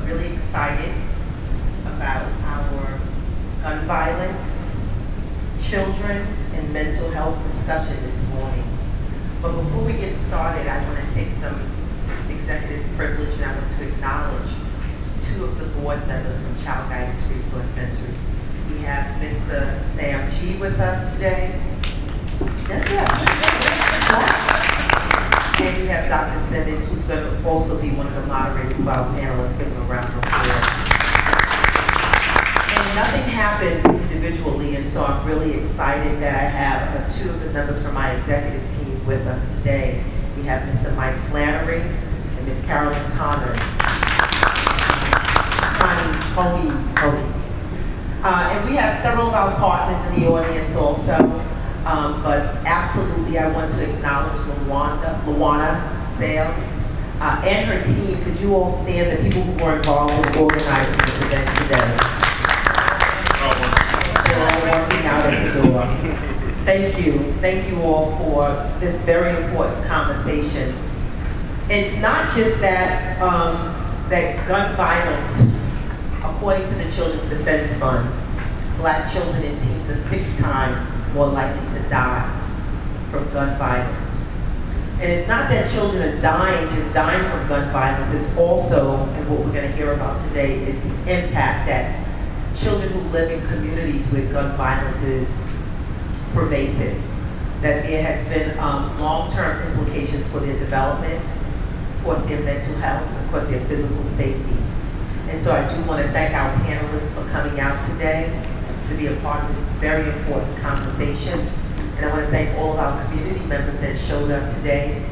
really excited about our gun violence, children, and mental health discussion this morning. But before we get started, I want to take some executive privilege and I want to acknowledge two of the board members from Child Guidance Resource Centers. We have Mr. Sam G. with us today. Yes, yes. And we have Dr. Simmons, who's going to also be one of the moderators of our panel. Let's give him a round of applause. And nothing happens individually, and so I'm really excited that I have two of the members from my executive team with us today. We have Mr. Mike Flannery and Ms. Carolyn Connors. And we have several of our partners in the audience also. But absolutely, I want to acknowledge Luana Sales and her team. Could you all stand, the people who were involved in organizing this event today? They're all working out at the door. Thank you. Thank you all for this very important conversation. It's not just that, that gun violence, according to the Children's Defense Fund, Black children and teens are 6 times more likely to die from gun violence. And it's not that children are just dying from gun violence, it's also, and what we're going to hear about today, is the impact that children who live in communities where gun violence is pervasive, that there has been long-term implications for their development, of course their mental health, and of course their physical safety. And so I do want to thank our panelists for coming out today to be a part of this very important conversation. And I want to thank all of our community members that showed up today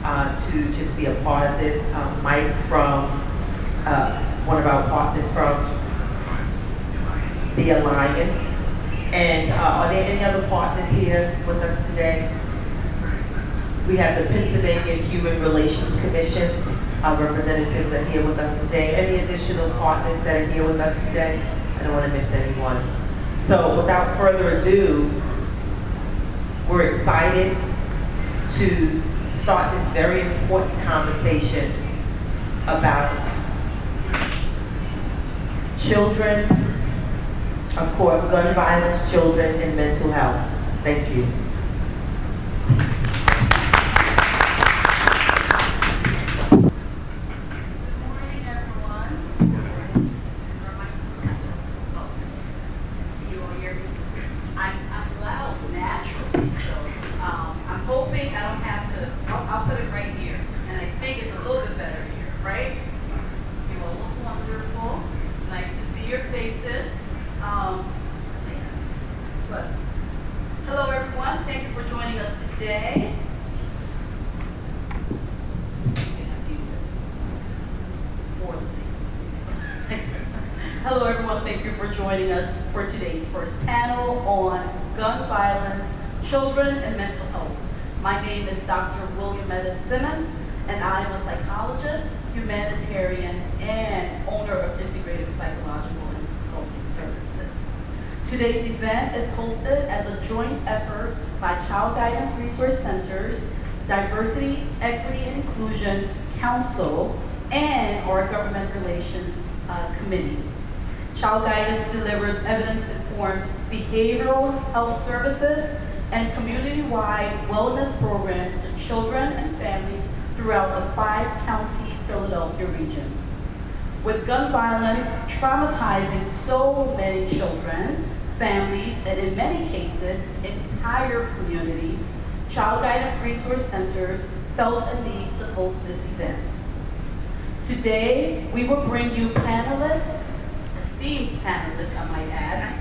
to just be a part of this. Mike from, one of our partners from the Alliance. And are there any other partners here with us today? We have the Pennsylvania Human Relations Commission. Our representatives are here with us today. Any additional partners that are here with us today? I don't want to miss anyone. So without further ado, we're excited to start this very important conversation about children, of course, gun violence, children, and mental health. Thank you. Hello everyone, thank you for joining us for today's first panel on gun violence, children, and mental health. My name is Dr. Williametta Simmons, and I am a psychologist, humanitarian, and owner of Integrative Psychological and Consulting Services. Today's event is hosted as a joint effort by Child Guidance Resource Centers, Diversity, Equity, and Inclusion Council, and our Government Relations Committee. Child Guidance delivers evidence-informed behavioral health services and community-wide wellness programs to children and families throughout the 5-county Philadelphia region. With gun violence traumatizing so many children, families, and in many cases, entire communities, Child Guidance Resource Centers felt a need to host this event. Today, we will bring you panelists, esteemed panelists, I might add,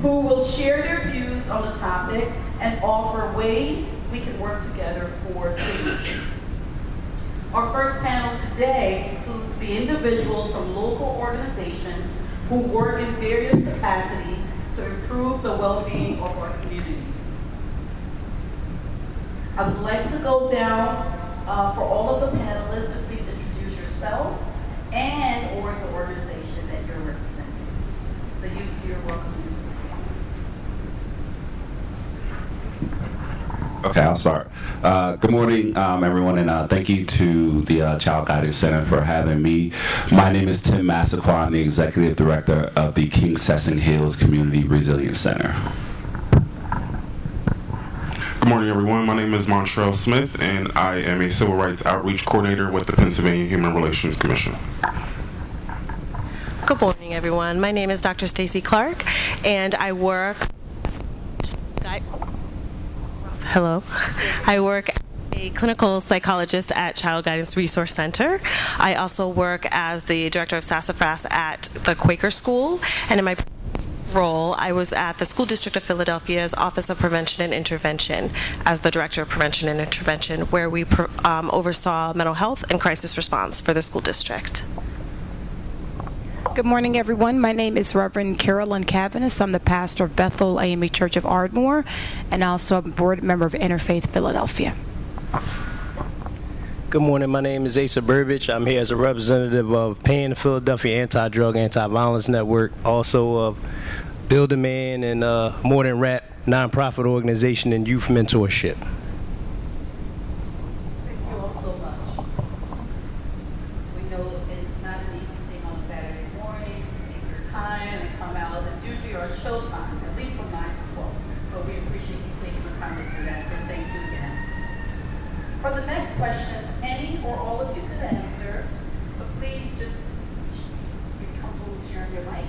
who will share their views on the topic and offer ways we can work together for solutions. Our first panel today includes the individuals from local organizations who work in various capacities to improve the well-being of our communities. I would like to go down for all of the panelists to please introduce yourself and or the organization that you're representing. So you're welcome. Okay, I'll start. Good morning, everyone, and thank you to the Child Guidance Center for having me. My name is Tim Massaquoi. I'm the Executive Director of the King Sessing Hills Community Resilience Center. Good morning, everyone. My name is Montrell Smith, and I am a Civil Rights Outreach Coordinator with the Pennsylvania Human Relations Commission. Good morning, everyone. My name is Dr. Stacy Clark, and I work as a clinical psychologist at Child Guidance Resource Center. I also work as the Director of Sassafras at the Quaker School, and in my role, I was at the School District of Philadelphia's Office of Prevention and Intervention as the Director of Prevention and Intervention, where we oversaw mental health and crisis response for the school district. Good morning, everyone. My name is Reverend Carolyn Cavanis. I'm the pastor of Bethel AME Church of Ardmore, and also a board member of Interfaith Philadelphia. Good morning. My name is Asa Burbidge. I'm here as a representative of PAN, the Philadelphia Anti-Drug, Anti-Violence Network, also of Build a Man and More Than Rap nonprofit organization and youth mentorship. Thank you all so much. We know it's not an easy thing on Saturday morning to take your time and come out. It's usually our chill time, at least from 9 to 12. But we appreciate you taking the time to do that, so thank you again. For the next questions, any or all of you could answer, but please just be comfortable with sharing your mic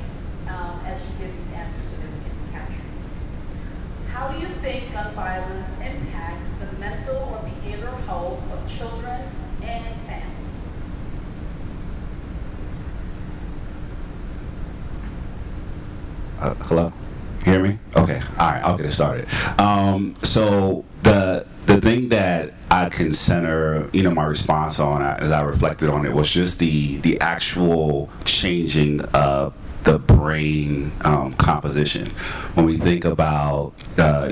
as you give these answers so that we can capture it. How do you think gun violence impacts the mental or behavioral health of children and families? Hello? Hear me? Okay. All right. I'll get it started. So the thing that I can center, my response on as I reflected on it was just the actual changing of the brain composition. When we think about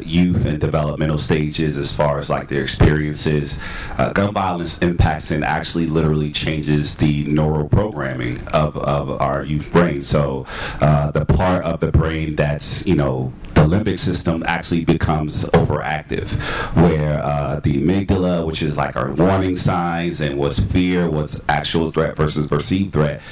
youth and developmental stages as far as like their experiences, gun violence impacts and actually literally changes the neural programming of our youth brain. So the part of the brain that's, the limbic system actually becomes overactive, where the amygdala, which is like our warning signs and what's fear, what's actual threat versus perceived threat,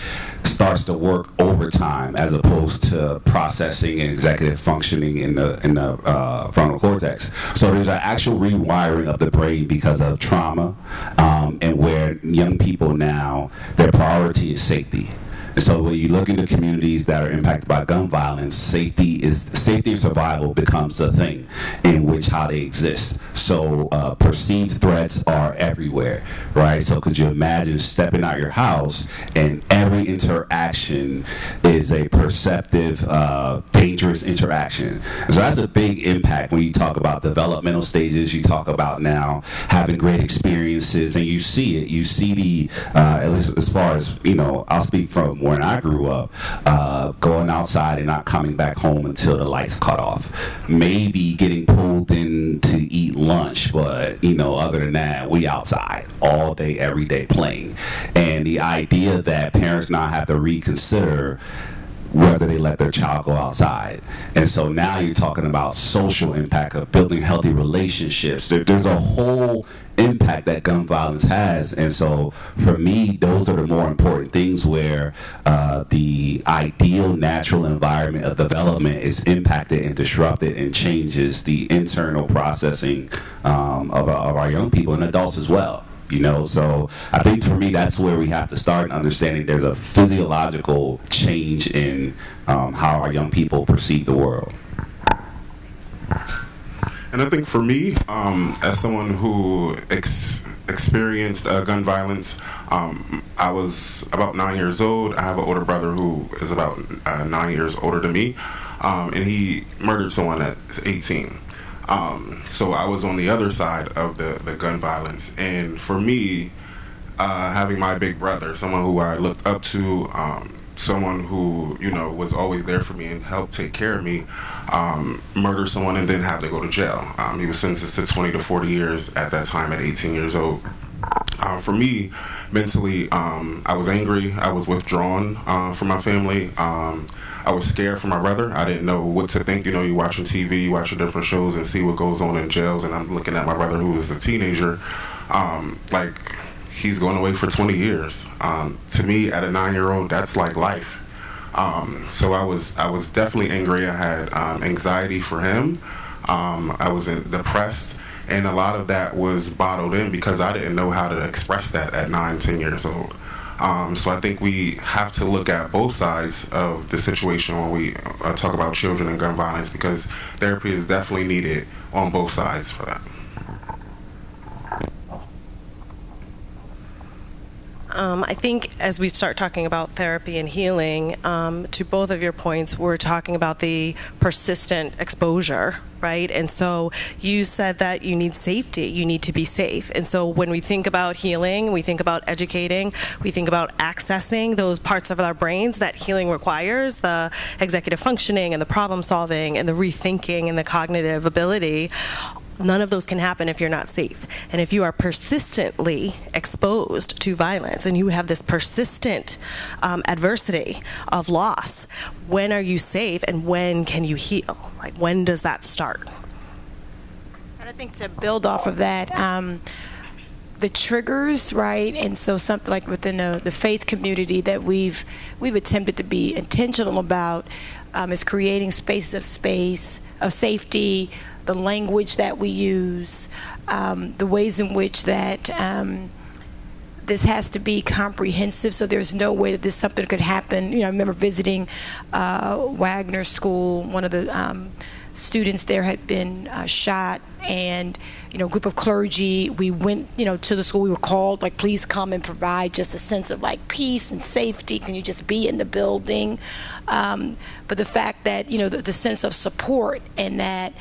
starts to work overtime as opposed to processing and executive functioning in the frontal cortex. So there's an actual rewiring of the brain because of trauma, and where young people now, their priority is safety. And so when you look into communities that are impacted by gun violence, safety and survival becomes the thing in which how they exist. So perceived threats are everywhere, right? So could you imagine stepping out your house and every interaction is a perceptive, dangerous interaction? And so that's a big impact when you talk about developmental stages. You talk about now having great experiences, and you see it. You see the, at least as far as, I'll speak from when I grew up, going outside and not coming back home until the lights cut off. Maybe getting pulled in to eat lunch, but other than that, we outside all day, every day playing. And the idea that parents now have to reconsider whether they let their child go outside. And so now you're talking about social impact of building healthy relationships. There's a whole impact that gun violence has. And so for me, those are the more important things, where the ideal natural environment of development is impacted and disrupted and changes the internal processing of our young people and adults as well. So I think for me, that's where we have to start understanding there's a physiological change in how our young people perceive the world. And I think for me, as someone who experienced gun violence, I was about 9 years old. I have an older brother who is about 9 years older than me, and he murdered someone at 18. So I was on the other side of the gun violence. And for me, having my big brother, someone who I looked up to, someone who, was always there for me and helped take care of me, murder someone and then have to go to jail. He was sentenced to 20 to 40 years at that time at 18 years old. For me, mentally, I was angry. I was withdrawn from my family. I was scared for my brother. I didn't know what to think. You know, you watching TV, you watching different shows and see what goes on in jails, and I'm looking at my brother who is a teenager, like he's going away for 20 years. To me, at a 9-year-old, that's like life. So I was definitely angry. I had anxiety for him. I was depressed. And a lot of that was bottled in because I didn't know how to express that at 9, 10 years old. So I think we have to look at both sides of the situation when we talk about children and gun violence, because therapy is definitely needed on both sides for that. I think as we start talking about therapy and healing, to both of your points, we're talking about the persistent exposure, right? And so you said that you need safety, you need to be safe. And so when we think about healing, we think about educating, we think about accessing those parts of our brains that healing requires, the executive functioning and the problem solving and the rethinking and the cognitive ability. None of those can happen if you're not safe. And if you are persistently exposed to violence and you have this persistent adversity of loss, when are you safe and when can you heal? Like, when does that start? And I think to build off of that, the triggers, right? And so something like within the faith community that we've attempted to be intentional about is creating spaces of safety, the language that we use, the ways in which that this has to be comprehensive, so there's no way that this something could happen. You know, I remember visiting Wagner School. One of the students there had been shot, and a group of clergy, we went to the school. We were called, like, please come and provide just a sense of like peace and safety. Can you just be in the building? But the fact that the sense of support, and that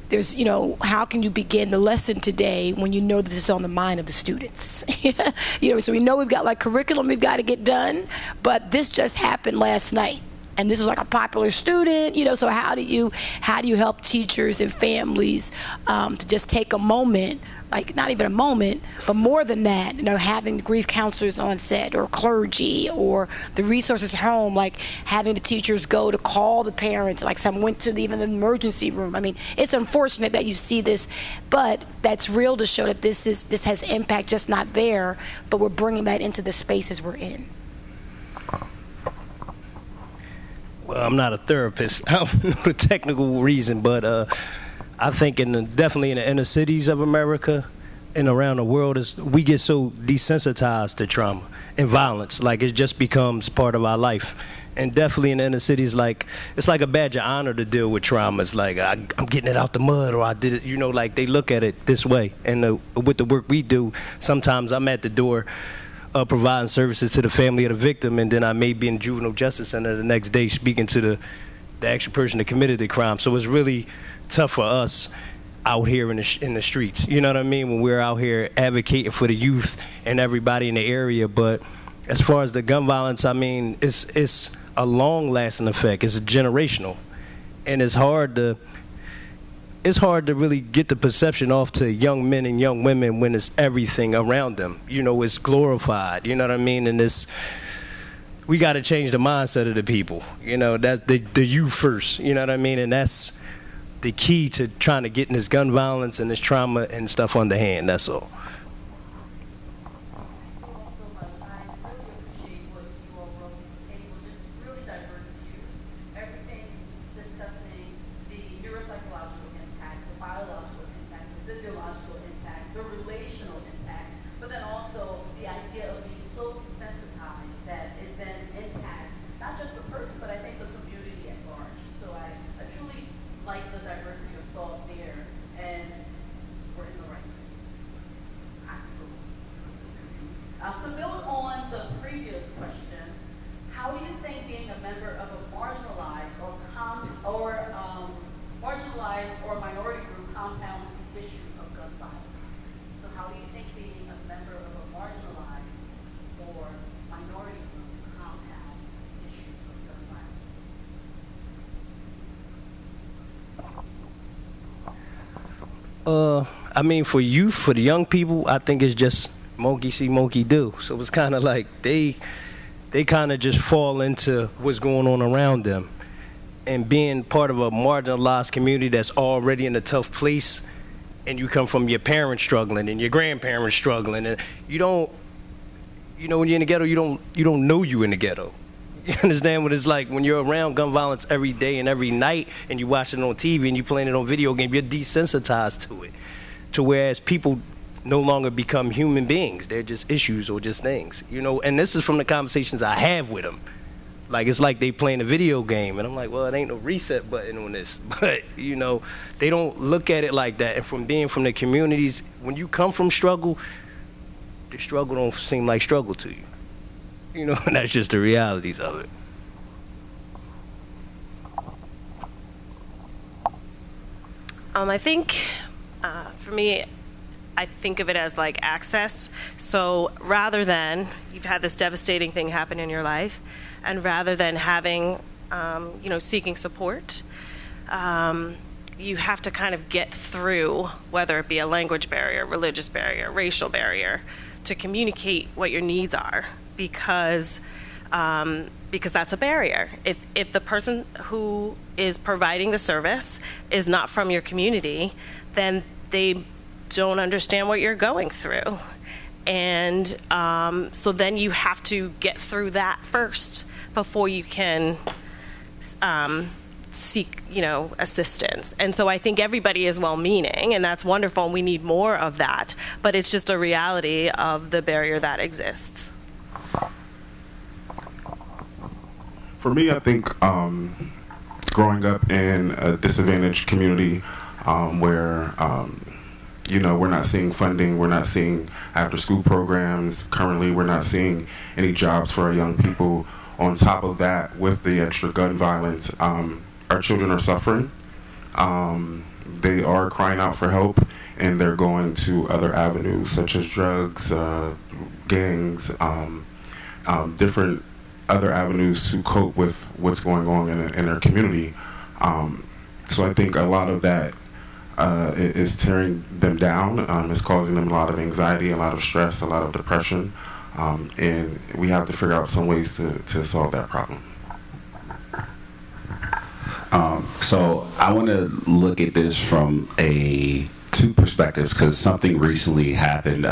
there's, how can you begin the lesson today when you know that it's on the mind of the students? So we know we've got like curriculum we've got to get done, but this just happened last night. And this was like a popular student, so how do you help teachers and families to just take a moment, like not even a moment, but more than that, having grief counselors on set, or clergy, or the resources home, like having the teachers go to call the parents, like some went to even the emergency room. I mean, it's unfortunate that you see this, but that's real to show that this has impact, just not there, but we're bringing that into the spaces we're in. Well, I'm not a therapist. I don't know the technical reason, but I think definitely in the inner cities of America and around the world, we get so desensitized to trauma and violence, like it just becomes part of our life. And definitely in the inner cities, like it's like a badge of honor to deal with trauma. It's like I'm getting it out the mud, or I did it. Like they look at it this way. And with the work we do, sometimes I'm at the door providing services to the family of the victim, and then I may be in juvenile justice center the next day speaking to the actual person that committed the crime. So it's really tough for us out here in the streets. You know what I mean? When we're out here advocating for the youth and everybody in the area. But as far as the gun violence, I mean, it's a long-lasting effect. It's generational, and it's hard to really get the perception off to young men and young women when it's everything around them. It's glorified. You know what I mean? And we got to change the mindset of the people. That the youth first. You know what I mean? And that's the key to trying to getting this gun violence and this trauma and stuff on the hand. That's all. I mean, for youth, for the young people, I think it's just monkey see, monkey do. So it's kind of like they kind of just fall into what's going on around them. And being part of a marginalized community that's already in a tough place, and you come from your parents struggling and your grandparents struggling, and you don't, when you're in the ghetto, you don't know you in the ghetto. You understand what it's like when you're around gun violence every day and every night, and you watch it on TV and you playing it on video game. You're desensitized to it, to whereas people no longer become human beings. They're just issues or just things, And this is from the conversations I have with them. Like, it's like they playing a video game, and I'm like, well, it ain't no reset button on this. But, they don't look at it like that. And from being from the communities, when you come from struggle, the struggle don't seem like struggle to you. And that's just the realities of it. I think, for me, I think of it as like access. So rather than you've had this devastating thing happen in your life, and rather than having, seeking support, you have to kind of get through, whether it be a language barrier, religious barrier, racial barrier, to communicate what your needs are, because that's a barrier. If the person who is providing the service is not from your community, then they don't understand what you're going through. And so then you have to get through that first before you can seek, assistance. And so I think everybody is well-meaning, and that's wonderful, and we need more of that. But it's just a reality of the barrier that exists. For me, I think growing up in a disadvantaged community where we're not seeing funding, we're not seeing after-school programs. Currently, we're not seeing any jobs for our young people. On top of that, with the extra gun violence, our children are suffering. They are crying out for help, and they're going to other avenues such as drugs, gangs, different other avenues to cope with what's going on in their community. So I think a lot of that is tearing them down. It's causing them a lot of anxiety, a lot of stress, a lot of depression. And we have to figure out some ways to solve that problem. So I want to look at this from two perspectives, because something recently happened.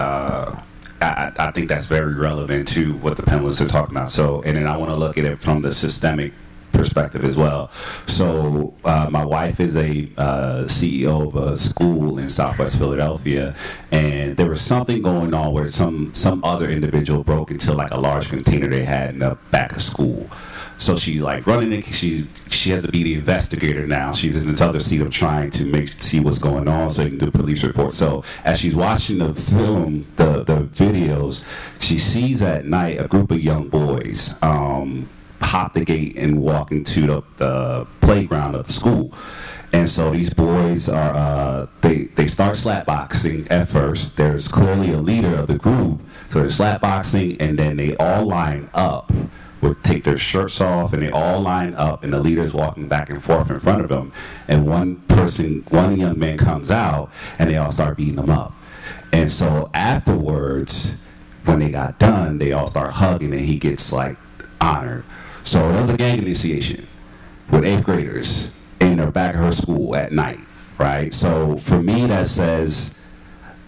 I think that's very relevant to what the panelists are talking about. So, and then I want to look at it from the systemic perspective as well. So my wife is a CEO of a school in Southwest Philadelphia, and there was something going on where some other individual broke into like a large container they had in the back of school. So she's like running in, she has to be the investigator now. She's in this other seat of trying to see what's going on so they can do police reports. So as she's watching the film, the videos, she sees at night a group of young boys hop the gate and walk into the playground of the school. And so these boys are, they start slapboxing at first. There's clearly a leader of the group. So they're slapboxing, and then they all line up, would take their shirts off, and they all line up, and the leader's walking back and forth in front of them. And one young man comes out, and they all start beating them up. And so afterwards, when they got done, they all start hugging, and he gets like honored. So it was a gang initiation with 8th graders in the back of her school at night, right? So for me, that says,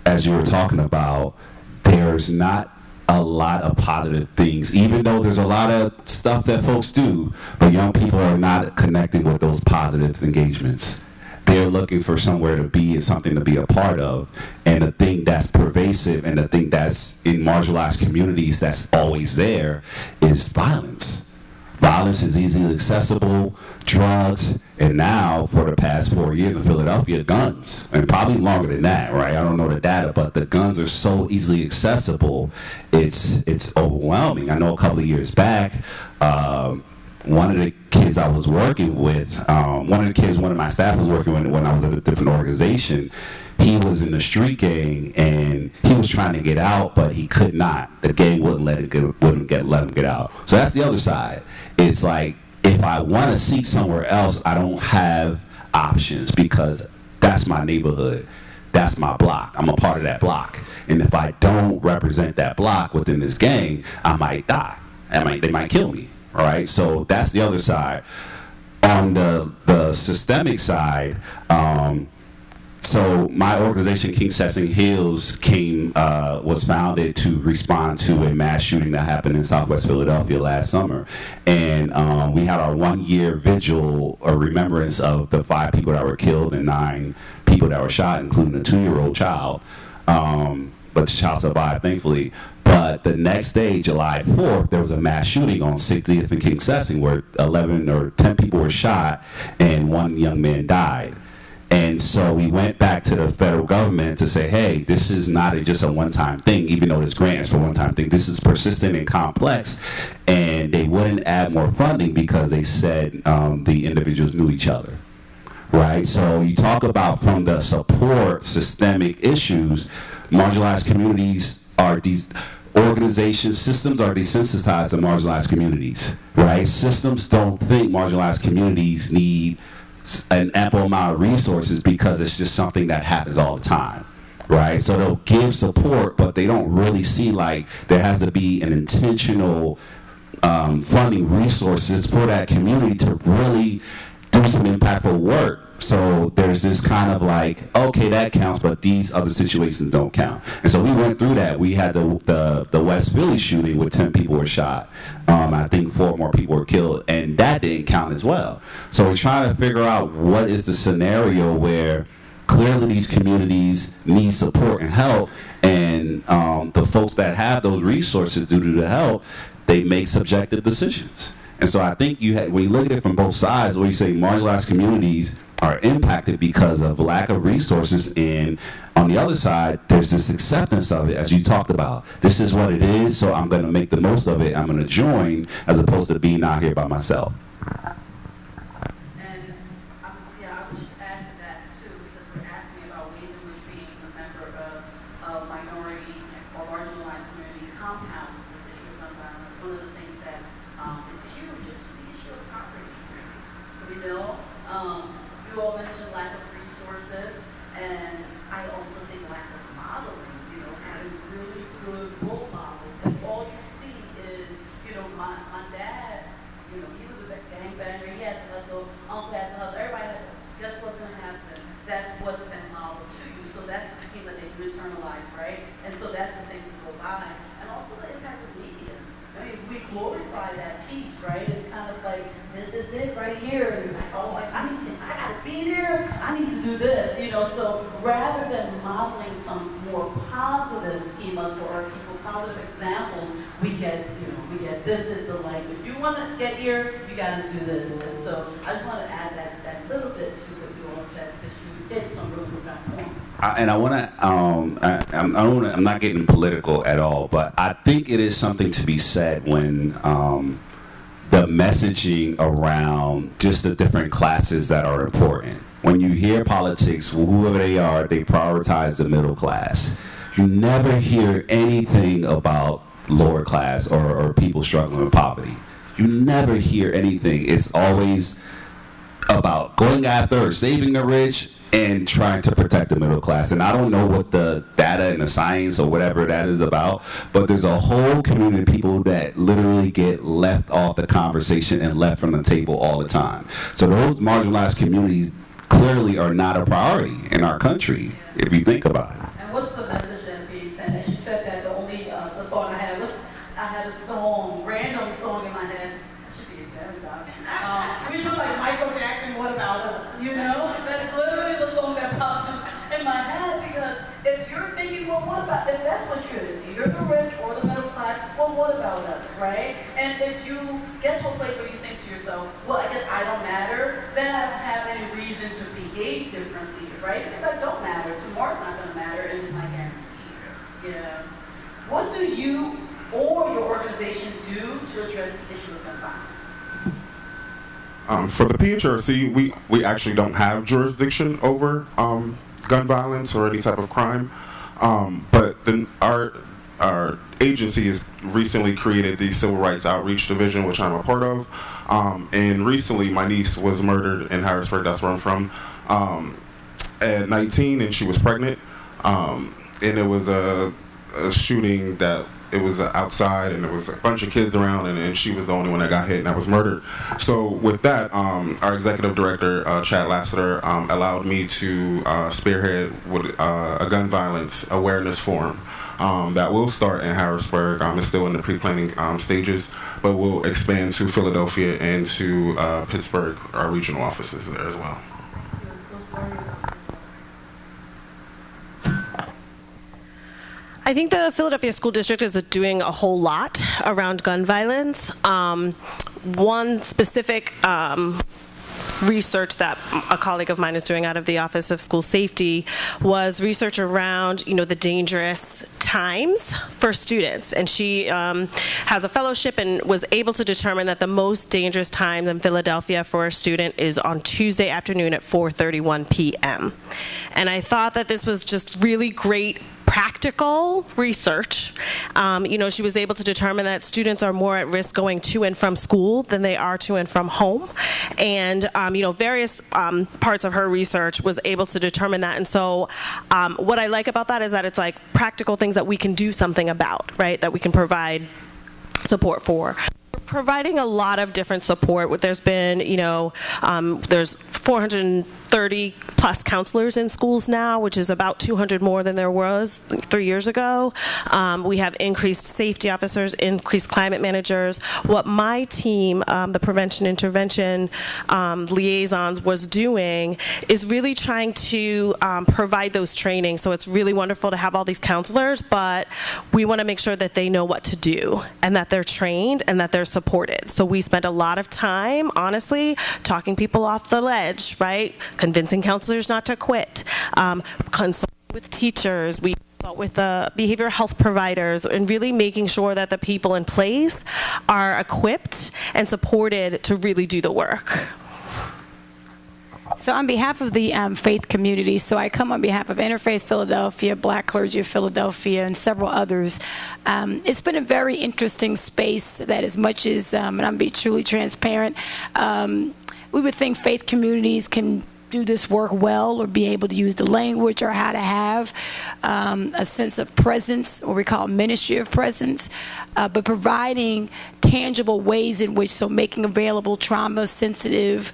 as you were talking about, there's not a lot of positive things, even though there's a lot of stuff that folks do, but young people are not connecting with those positive engagements. They're looking for somewhere to be and something to be a part of. And the thing that's pervasive and the thing that's in marginalized communities that's always there is violence. Violence is easily accessible, drugs, and now, for the past 4 years in Philadelphia, guns. And probably longer than that, right? I don't know the data, but the guns are so easily accessible, it's overwhelming. I know a couple of years back, one of the kids I was working with, one of my staff was working with when I was at a different organization, he was in the street gang, and he was trying to get out, but he could not. The gang wouldn't let him get out. So that's the other side. It's like, if I want to seek somewhere else, I don't have options because that's my neighborhood. that's my block. I'm a part of that block. And if I don't represent that block within this gang, I might die. They might kill me. All right. So that's the other side. On the systemic side, so my organization, King Sesame Hills, was founded to respond to a mass shooting that happened in Southwest Philadelphia last summer, and we had our 1-year vigil or remembrance of the 5 people that were killed and 9 people that were shot, including a 2-year-old child. But the child survived, thankfully. But the next day, July 4th, there was a mass shooting on 60th and King Sesame where 11 or 10 people were shot and 1 young man died. And so we went back to the federal government to say, hey, this is not just a one-time thing, even though this grant is for one-time thing. This is persistent and complex. And they wouldn't add more funding because they said the individuals knew each other. Right? So you talk about from the support systemic issues, marginalized communities are these organizations, systems are desensitized to marginalized communities, right? Systems don't think marginalized communities need an ample amount of resources because it's just something that happens all the time, right? So they'll give support, but they don't really see like there has to be an intentional funding resources for that community to really do some impactful work. So there's this kind of like, okay, that counts, but these other situations don't count. And so we went through that. We had the West Philly shooting where 10 people were shot. I think 4 more people were killed, and that didn't count as well. So we're trying to figure out what is the scenario where clearly these communities need support and help, and the folks that have those resources due to the help, they make subjective decisions. And so I think when you look at it from both sides, where you say marginalized communities are impacted because of lack of resources, and on the other side, there's this acceptance of it, as you talked about. This is what it is, so I'm going to make the most of it. I'm going to join, as opposed to being out here by myself. And I would just add to that too, because we're asking about ways in which being a member of minority or marginalized community compounds this issue of gun violence. One of the things that is huge is the issue of poverty. We know. You all mentioned lack of resources, and I also think lack of modeling, having really good role models. And all you see is, my dad, he was a gangbanger, he had to hustle, uncle had to hustle, everybody had to, guess what's going to happen? That's what's been modeled to you. So that's the scheme that they've internalized, right? And so that's the thing to go by. And also the impact of media. I mean, we glorify that piece, right? It's kind of like, this is it right here. And like, oh, I gotta be there. I need to do this, So rather than modeling some more positive schemas for our people, positive examples, we get this is the language. If you want to get here, you got to do this. And so I just want to add that little bit to what you all said, because you hit some real profound points. And I want to, I'm not getting political at all, but I think it is something to be said when the messaging around just the different classes that are important. When you hear politics, whoever they are, they prioritize the middle class. You never hear anything about lower class or people struggling with poverty. You never hear anything. It's always about going after or saving the rich and trying to protect the middle class. And I don't know what the data and the science or whatever that is about, but there's a whole community of people that literally get left off the conversation and left from the table all the time. So those marginalized communities clearly are not a priority in our country, if you think about it. And what's the message that's being sent? As you said that, the thought I had a song, random song in my head. That should be exactly we do like Michael Jackson, What About Us? That's literally the song that pops in my head, because if you're thinking, well, what about, if that's what you're the rich or the middle class, well, what about us, right? And if you get to a place where you think to yourself, well, I guess I don't matter, then I don't have any reason to behave differently, right? Because I don't matter. Tomorrow's not going to matter, and it's my guarantee. What do you or your organization do to address the issue of gun violence? For the PHRC, we actually don't have jurisdiction over gun violence or any type of crime, but then our agency has recently created the Civil Rights Outreach Division, which I'm a part of, and recently my niece was murdered in Harrisburg, that's where I'm from, at 19 and she was pregnant. And it was a shooting that it was outside, and there was a bunch of kids around, and she was the only one that got hit and that was murdered. So with that, our executive director, Chad Lassiter, allowed me to spearhead with a gun violence awareness forum that will start in Harrisburg. It's still in the pre-planning stages, but will expand to Philadelphia and to Pittsburgh, our regional offices there as well. I think the Philadelphia School District is doing a whole lot around gun violence. One specific research that a colleague of mine is doing out of the Office of School Safety was research around, the dangerous times for students. And she has a fellowship and was able to determine that the most dangerous time in Philadelphia for a student is on Tuesday afternoon at 4:31 p.m. And I thought that this was just really great practical research. She was able to determine that students are more at risk going to and from school than they are to and from home. And, various parts of her research was able to determine that. And so what I like about that is that it's like practical things that we can do something about, right, that we can provide support for. Providing a lot of different support. There's been, there's 430 plus counselors in schools now, which is about 200 more than there was 3 years ago. We have increased safety officers, increased climate managers. What my team, the prevention intervention liaisons, was doing is really trying to provide those trainings. So it's really wonderful to have all these counselors, but we want to make sure that they know what to do and that they're trained and that they're supported. So we spent a lot of time, honestly, talking people off the ledge, right? Convincing counselors not to quit, consulting with teachers. We consult with the behavioral health providers, and really making sure that the people in place are equipped and supported to really do the work. So on behalf of the faith community, so I come on behalf of Interfaith Philadelphia, Black Clergy of Philadelphia, and several others. It's been a very interesting space that, as much as, and I'm being truly transparent, we would think faith communities can do this work well, or be able to use the language, or how to have a sense of presence, what we call ministry of presence, but providing tangible ways in which, so making available trauma-sensitive,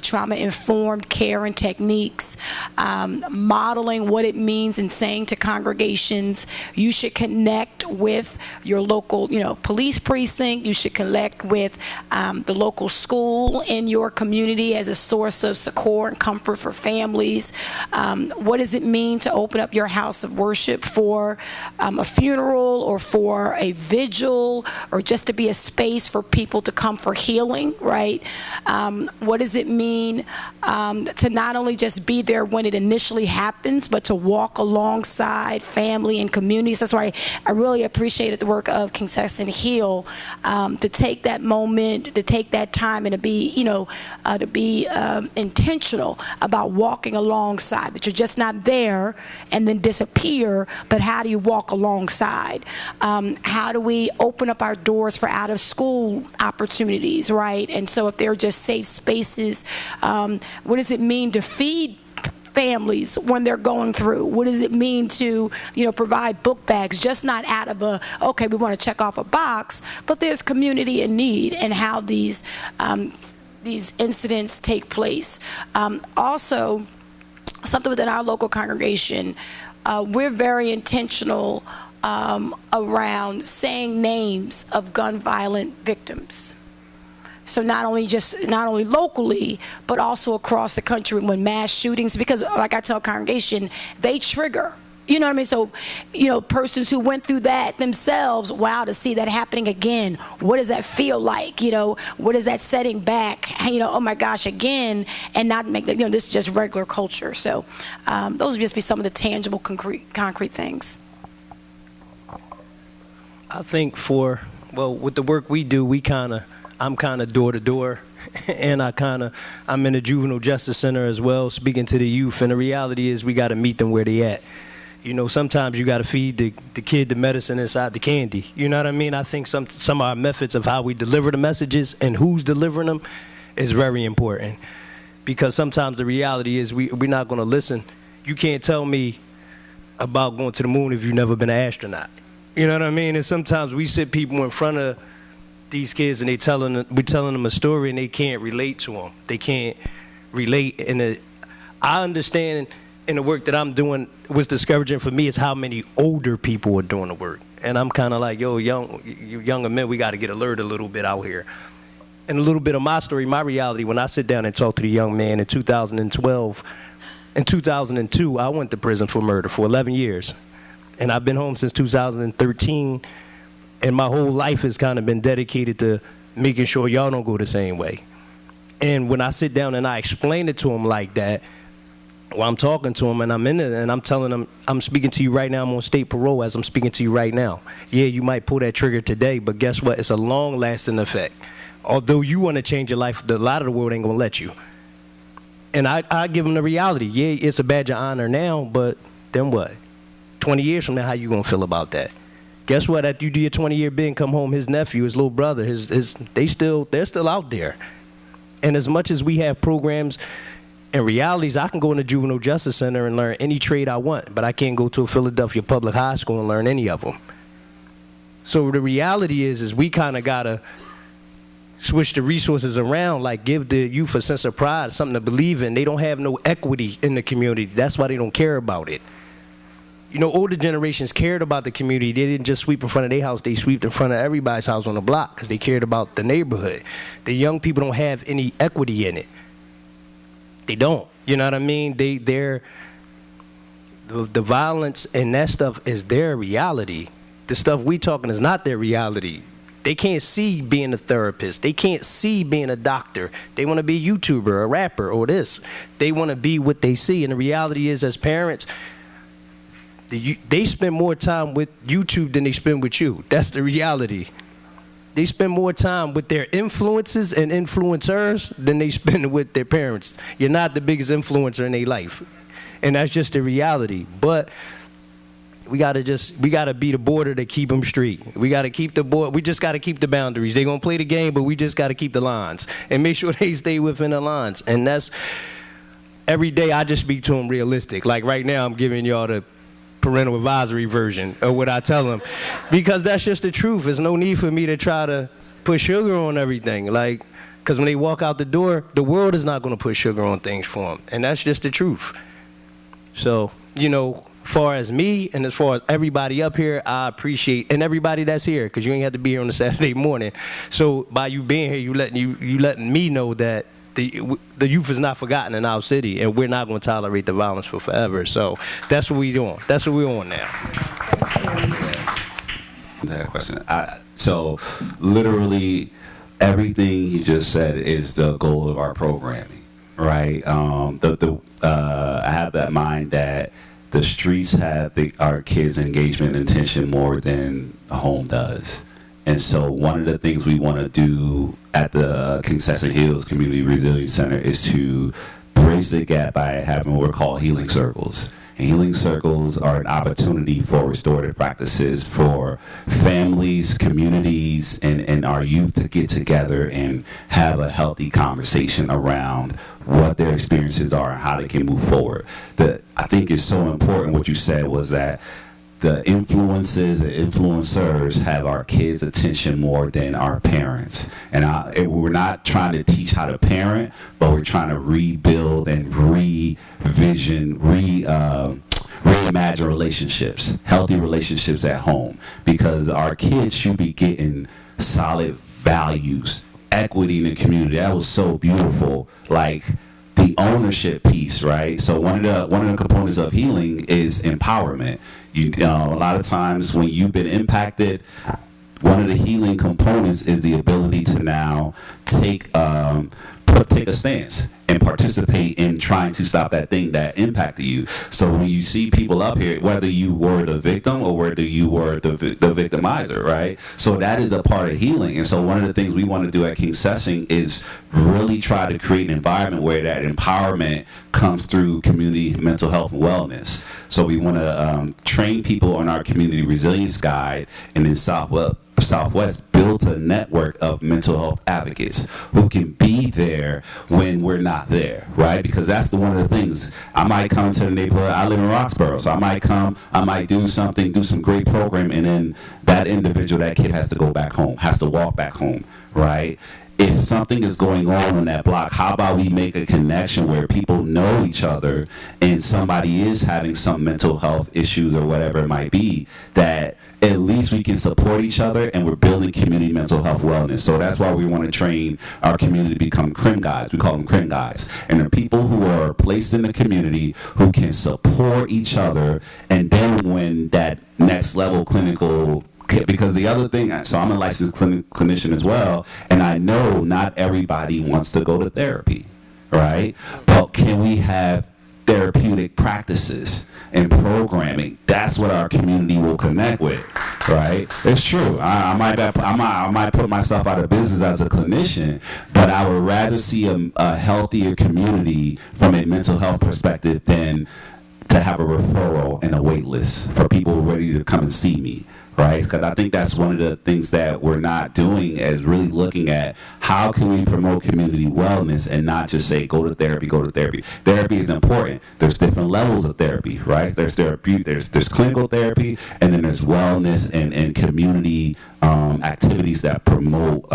trauma-informed care and techniques, modeling what it means and saying to congregations, you should connect with your local, police precinct, you should connect with the local school in your community as a source of succor and comfort for families. What does it mean to open up your house of worship for a funeral, or for a vigil, or just to be a space for people to come for healing, right? What does it mean to not only just be there when it initially happens, but to walk alongside family and communities? That's why I really appreciated the work of King Sexton Hill, to take that moment, to take that time, and to be, intentional about walking alongside, that you're just not there and then disappear, but how do you walk alongside? How do we open up our doors for out of school opportunities, right? And so if they're just safe spaces, what does it mean to feed families when they're going through? What does it mean to, provide book bags, just not out of okay, we want to check off a box, but there's community in need, and how these incidents take place. Also, something within our local congregation, we're very intentional around saying names of gun violent victims. So not only locally, but also across the country when mass shootings, because like I tell congregation, they trigger. You know what I mean? So, persons who went through that themselves, wow, to see that happening again, what does that feel like? What is that setting back? Oh my gosh, again, and not make that, this is just regular culture. So those would just be some of the tangible, concrete things. I think with the work we do, I'm kind of door to door, and I'm in a juvenile justice center as well, speaking to the youth. And the reality is, we got to meet them where they at. Sometimes you got to feed the kid the medicine inside the candy. You know what I mean? I think some of our methods of how we deliver the messages and who's delivering them is very important, because sometimes the reality is we're not going to listen. you can't tell me about going to the moon if you've never been an astronaut. You know what I mean? And sometimes we sit people in front of these kids and we're telling them a story and they can't relate to them. They can't relate. I understand in the work that I'm doing, what's discouraging for me is how many older people are doing the work. And I'm kind of like, yo, younger men, we got to get alert a little bit out here. And a little bit of my story, my reality, when I sit down and talk to the young man in 2012, in 2002, I went to prison for murder for 11 years. And I've been home since 2013, and my whole life has kind of been dedicated to making sure y'all don't go the same way. And when I sit down and I explain it to him like that, while I'm talking to him and I'm in it and I'm telling him, I'm speaking to you right now, I'm on state parole as I'm speaking to you right now. Yeah, you might pull that trigger today, but guess what? It's a long-lasting effect. Although you want to change your life, a lot of the world ain't going to let you. And I give him the reality. Yeah, it's a badge of honor now, but then what? 20 years from now, how you going to feel about that? Guess what? After you do your 20-year bid and come home, his nephew, his little brother, they're still out there. And as much as we have programs and realities, I can go in the juvenile justice center and learn any trade I want, but I can't go to a Philadelphia public high school and learn any of them. So the reality is we kind of got to switch the resources around, like give the youth a sense of pride, something to believe in. They don't have no equity in the community. That's why they don't care about it. You know, older generations cared about the community. They didn't just sweep in front of their house. They swept in front of everybody's house on the block because they cared about the neighborhood. The young people don't have any equity in it. They don't. You know what I mean? The violence and that stuff is their reality. The stuff we talking is not their reality. They can't see being a therapist. They can't see being a doctor. They want to be a YouTuber, a rapper, or this. They want to be what they see. And the reality is, as parents, they spend more time with YouTube than they spend with you. That's the reality. They spend more time with their influences and influencers than they spend with their parents. You're not the biggest influencer in their life. And that's just the reality. But we gotta be the border to keep them straight. We gotta keep the border. We just gotta keep the boundaries. They're gonna play the game, but we just gotta keep the lines and make sure they stay within the lines. And that's every day. I just speak to them realistic. Like right now, I'm giving y'all the parental advisory version of what I tell them, because that's just the truth. There's no need for me to try to put sugar on everything. Like, because when they walk out the door, the world is not gonna put sugar on things for them, and that's just the truth. So, you know. As far as me and as far as everybody up here, I appreciate, and everybody that's here, because you ain't have to be here on a Saturday morning. So by you being here, you letting me know that the youth is not forgotten in our city, and we're not going to tolerate the violence for forever. So that's what we doing. That's what we're on now. That question. So literally everything you just said is the goal of our programming, right? I have that mind that the streets have our kids' engagement and attention more than the home does. And so one of the things we want to do at the Concession Hills Community Resilience Center is to bridge the gap by having what we're called healing circles. And healing circles are an opportunity for restorative practices for families, communities, and our youth to get together and have a healthy conversation around what their experiences are and how they can move forward. I think it's so important what you said was that the influences and influencers have our kids' attention more than our parents. And we're not trying to teach how to parent, but we're trying to rebuild and reimagine relationships, healthy relationships at home, because our kids should be getting solid values, equity in the community. That was so beautiful. Like the ownership piece, right? So one of the components of healing is empowerment. A lot of times when you've been impacted, one of the healing components is the ability to now take a stance and participate in trying to stop that thing that impacted you. So when you see people up here, whether you were the victim or whether you were the victimizer, right? So that is a part of healing. And so one of the things we want to do at Concession is really try to create an environment where that empowerment comes through community mental health and wellness. So we want to train people on our community resilience guide, and then Southwest built a network of mental health advocates who can be there when we're not there, right? Because that's one of the things. I might come into the neighborhood. I live in Roxborough, so I might come, I might do something, do some great program, and then that individual, that kid has to go back home, has to walk back home, right? If something is going on that block, how about we make a connection where people know each other and somebody is having some mental health issues or whatever it might be, that at least we can support each other and we're building community mental health wellness. So that's why we want to train our community to become CRIM guides. We call them CRIM guides. And the people who are placed in the community who can support each other, and then when that next level clinical, because the other thing, so I'm a licensed clinician as well, and I know not everybody wants to go to therapy, right? But can we have therapeutic practices and programming? That's what our community will connect with, right? It's true. I might put myself out of business as a clinician, but I would rather see a healthier community from a mental health perspective than to have a referral and a wait list for people ready to come and see me. Right? Because I think that's one of the things that we're not doing, is really looking at how can we promote community wellness and not just say go to therapy, go to therapy. Therapy is important. There's different levels of therapy, right? There's therapy, there's clinical therapy, and then there's wellness and community activities that promote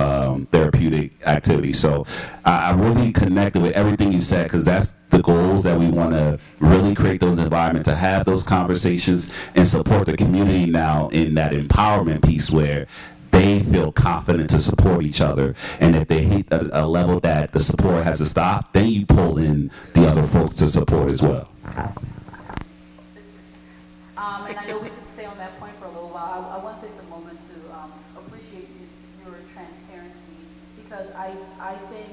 therapeutic activities. So I really connected with everything you said, because that's the goals that we want to really create those environments to have those conversations and support the community now in that empowerment piece where they feel confident to support each other. And if they hit a level that the support has to stop, then you pull in the other folks to support as well. And I know we can stay on that point for a little while. I want to take a moment to appreciate your transparency, because I think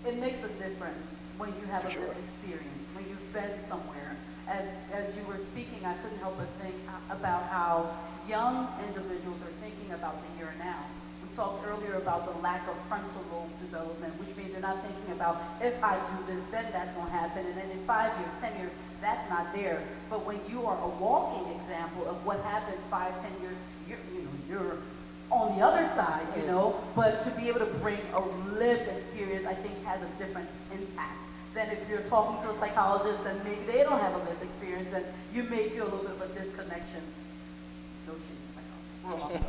it makes a difference when you have a lived experience, when you've been somewhere. As you were speaking, I couldn't help but think about how young individuals are thinking about the here and now. We talked earlier about the lack of frontal lobe development, which means they're not thinking about, if I do this, then that's going to happen, and then in 5 years, 10 years, that's not there. But when you are a walking example of what happens 5, 10 years, you're on the other side, but to be able to bring a lived experience, I think, has a different impact than if you're talking to a psychologist and maybe they don't have a lived experience, and you may feel a little bit of a disconnection. No shit, we're awesome.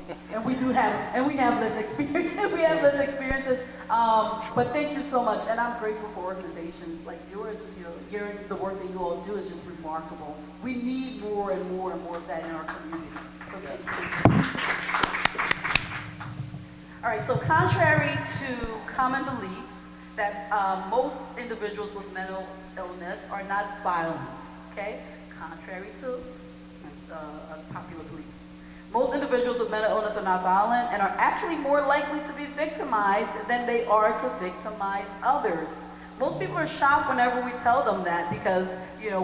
And we have lived experience. We have lived experiences. But thank you so much, and I'm grateful for organizations like yours. Hearing the work that you all do is just remarkable. We need more and more and more of that in our communities. So thank you. All right. So contrary to common beliefs, that most individuals with mental illness are not violent, okay? Contrary to a popular belief. Most individuals with mental illness are not violent and are actually more likely to be victimized than they are to victimize others. Most people are shocked whenever we tell them that, because,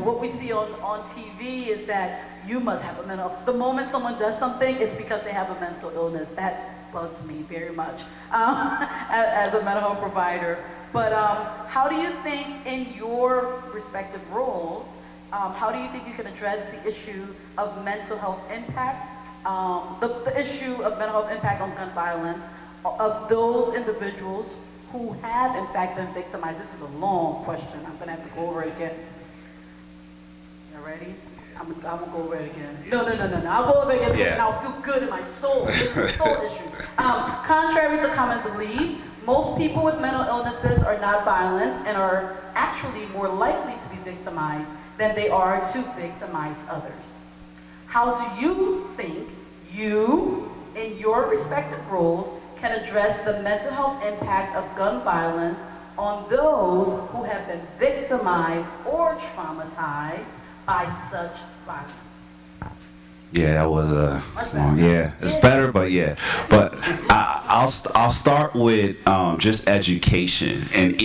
what we see on TV is that you must have a mental, the moment someone does something, it's because they have a mental illness. That bugs me very much as a mental health provider. But how do you think, in your respective roles, how do you think you can address the issue of mental health impact, the issue of mental health impact on gun violence, of those individuals who have, in fact, been victimized? This is a long question. I'm going to have to go over it again. You ready? I'm going to go over it again. No. I'll go over it again, and I'll feel good in my soul. This is a soul issue. Contrary to common belief, most people with mental illnesses are not violent and are actually more likely to be victimized than they are to victimize others. How do you think you, in your respective roles, can address the mental health impact of gun violence on those who have been victimized or traumatized by such violence? Yeah, that was it's better, but I'll start with just education and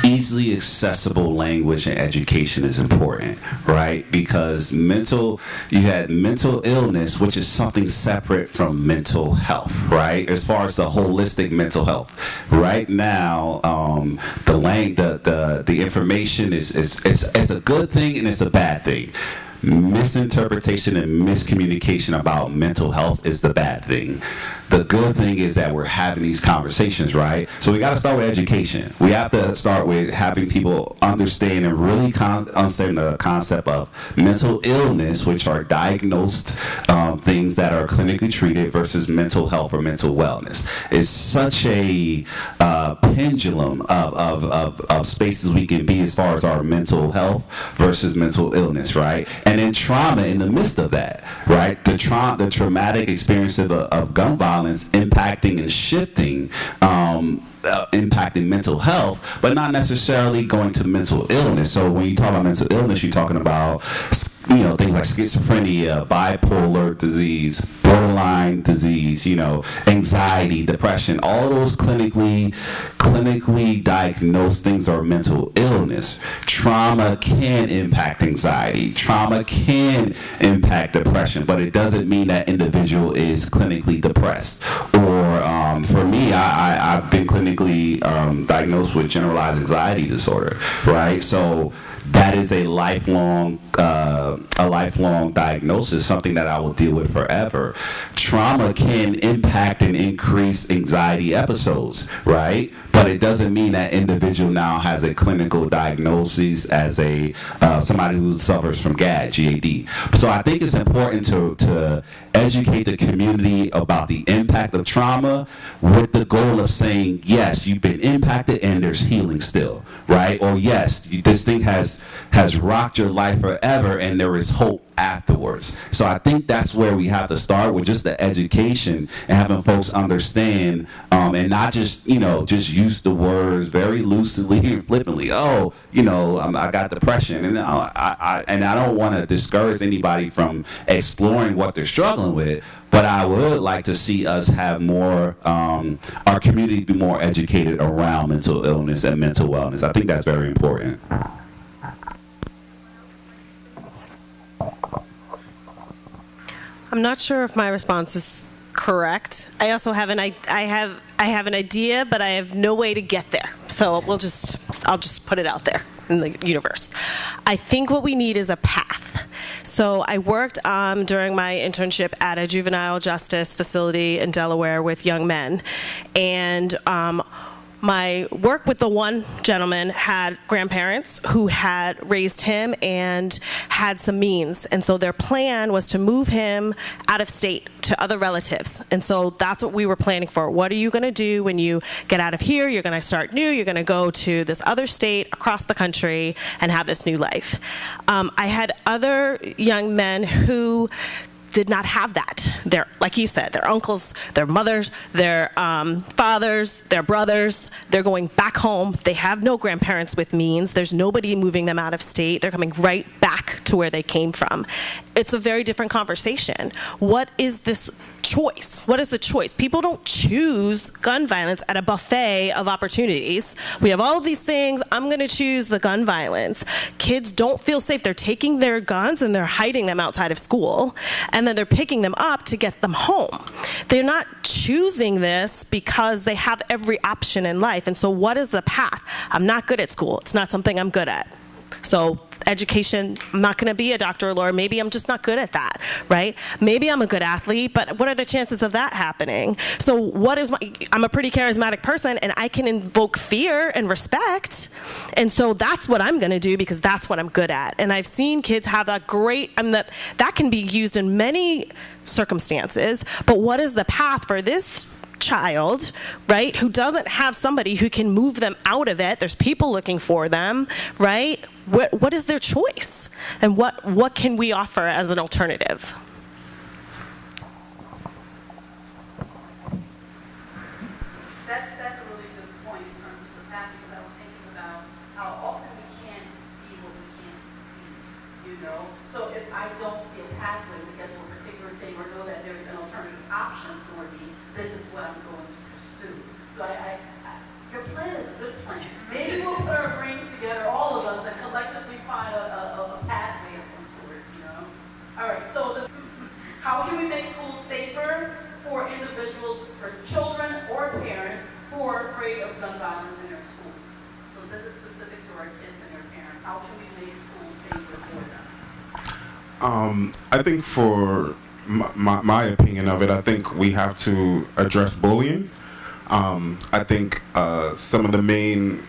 easily accessible language, and education is important, right? Because you had mental illness, which is something separate from mental health, right? As far as the holistic mental health, right now, the information is a good thing and it's a bad thing. misinterpretation and miscommunication about mental health is the bad thing. The good thing is that we're having these conversations, right? So we got to start with education. We have to start with having people understand and really understand the concept of mental illness, which are diagnosed things that are clinically treated, versus mental health or mental wellness. It's such a pendulum of spaces we can be as far as our mental health versus mental illness, right? And then trauma in the midst of that, right? The traumatic experience of gun violence impacting and shifting, impacting mental health, but not necessarily going to mental illness. So when you talk about mental illness, you're talking about, you know, things like schizophrenia, bipolar disease, borderline disease, you know, anxiety, depression. All those clinically diagnosed things are mental illness. Trauma can impact anxiety. Trauma can impact depression, but it doesn't mean that individual is clinically depressed. Or for me, I've been clinically diagnosed with generalized anxiety disorder, right? So that is a lifelong diagnosis, something that I will deal with forever. Trauma can impact and increase anxiety episodes, right? But it doesn't mean that individual now has a clinical diagnosis as a somebody who suffers from GAD. So I think it's important to educate the community about the impact of trauma, with the goal of saying, yes, you've been impacted and there's healing still, right? Or yes, this thing has rocked your life forever and there is hope afterwards. So I think that's where we have to start, with just the education and having folks understand, and not just, you know, just use the words very loosely and flippantly. Oh, you know, I got depression, and I don't want to discourage anybody from exploring what they're struggling with. But I would like to see us have more, our community be more educated around mental illness and mental wellness. I think that's very important. I'm not sure if my response is correct. I also have an idea, but I have no way to get there. So I'll just put it out there in the universe. I think what we need is a path. So I worked during my internship at a juvenile justice facility in Delaware with young men, and my work with the one gentleman had grandparents who had raised him and had some means. And so their plan was to move him out of state to other relatives. And so that's what we were planning for. What are you going to do when you get out of here? You're going to start new. You're going to go to this other state across the country and have this new life. I had other young men who did not have that. Like you said, their uncles, their mothers, their fathers, their brothers, they're going back home. They have no grandparents with means. There's nobody moving them out of state. They're coming right back to where they came from. It's a very different conversation. What is this choice? What is the choice? People don't choose gun violence at a buffet of opportunities. We have all of these things. I'm going to choose the gun violence. Kids don't feel safe. They're taking their guns and they're hiding them outside of school, and then they're picking them up to get them home. They're not choosing this because they have every option in life. And so what is the path? I'm not good at school. It's not something I'm good at. So education, I'm not going to be a doctor or lawyer. Maybe I'm just not good at that, right? Maybe I'm a good athlete, but what are the chances of that happening? So I'm a pretty charismatic person, and I can invoke fear and respect. And so that's what I'm going to do because that's what I'm good at. And I've seen kids have that that can be used in many circumstances, but what is the path for this child, right, who doesn't have somebody who can move them out of it? There's people looking for them, right? What is their choice? And what can we offer as an alternative? That's a really good point in terms of the path, because I was thinking about how often we can't see what we can't see, you know? So if I don't see a pathway to get to a particular thing or know that there's an alternative option for me, this is what I'm going to pursue. So your plan is a good plan. Maybe we'll put our brains together, all of us, and collectively find a pathway of some sort, you know? All right, so how can we make schools safer for individuals, for children or parents who are afraid of gun violence in their schools? So this is specific to our kids and their parents. How can we make schools safer for them? I think for my opinion of it, I think we have to address bullying. I think some of the main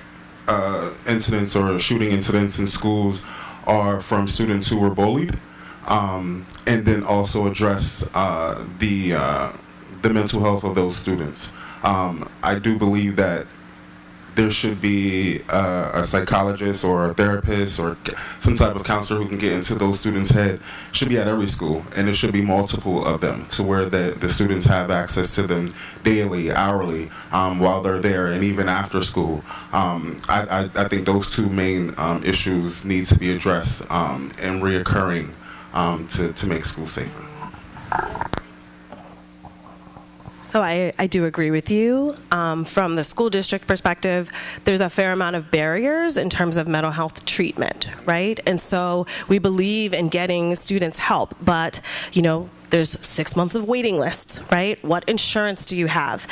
incidents or shooting incidents in schools are from students who were bullied, and then also address the mental health of those students. I do believe that there should be a psychologist or a therapist or some type of counselor who can get into those students' head. Should be at every school, and there should be multiple of them to where the students have access to them daily, hourly, while they're there, and even after school. I think those two main issues need to be addressed and reoccurring to make school safer. So I do agree with you. From the school district perspective, there's a fair amount of barriers in terms of mental health treatment, right? And so we believe in getting students help, but, you know, there's 6 months of waiting lists, right? What insurance do you have?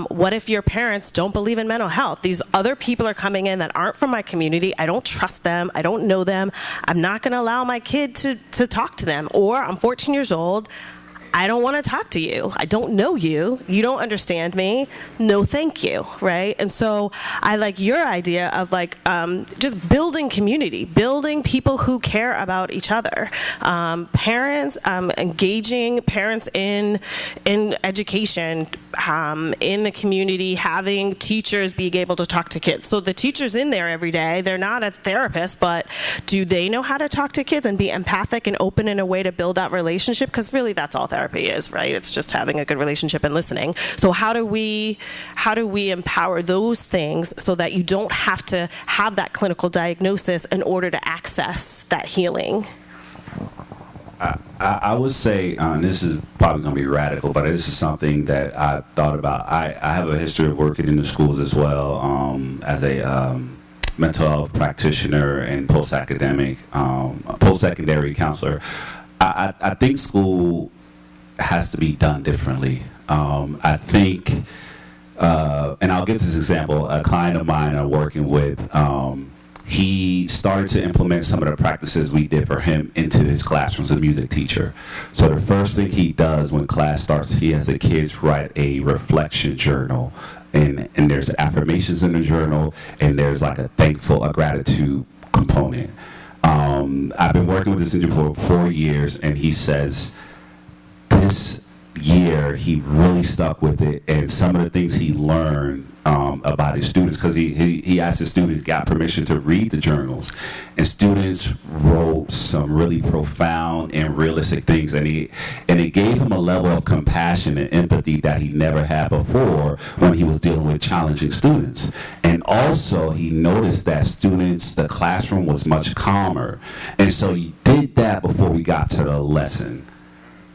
What if your parents don't believe in mental health? These other people are coming in that aren't from my community. I don't trust them. I don't know them. I'm not going to allow my kid to talk to them. Or I'm 14 years old. I don't want to talk to you. I don't know you. You don't understand me. No, thank you, right? And so I like your idea of like just building community, building people who care about each other. Parents, engaging parents in education, in the community, having teachers being able to talk to kids. So the teacher's in there every day. They're not a therapist, but do they know how to talk to kids and be empathic and open in a way to build that relationship? Because really that's all therapy is, right? It's just having a good relationship and listening. So how do we empower those things so that you don't have to have that clinical diagnosis in order to access that healing? I would say, this is probably going to be radical, but this is something that I've thought about. I have a history of working in the schools as well, as a mental health practitioner and post-academic, post-secondary counselor. I think school has to be done differently. I think, and I'll give this example, a client of mine I'm working with, he started to implement some of the practices we did for him into his classroom as a music teacher. So the first thing he does when class starts, he has the kids write a reflection journal. And there's affirmations in the journal, and there's like a gratitude component. I've been working with this individual for 4 years, and he says, this year he really stuck with it, and some of the things he learned about his students, because he asked his students, got permission to read the journals, and students wrote some really profound and realistic things, and it gave him a level of compassion and empathy that he never had before when he was dealing with challenging students. And also he noticed that the classroom was much calmer, and so he did that before we got to the lesson.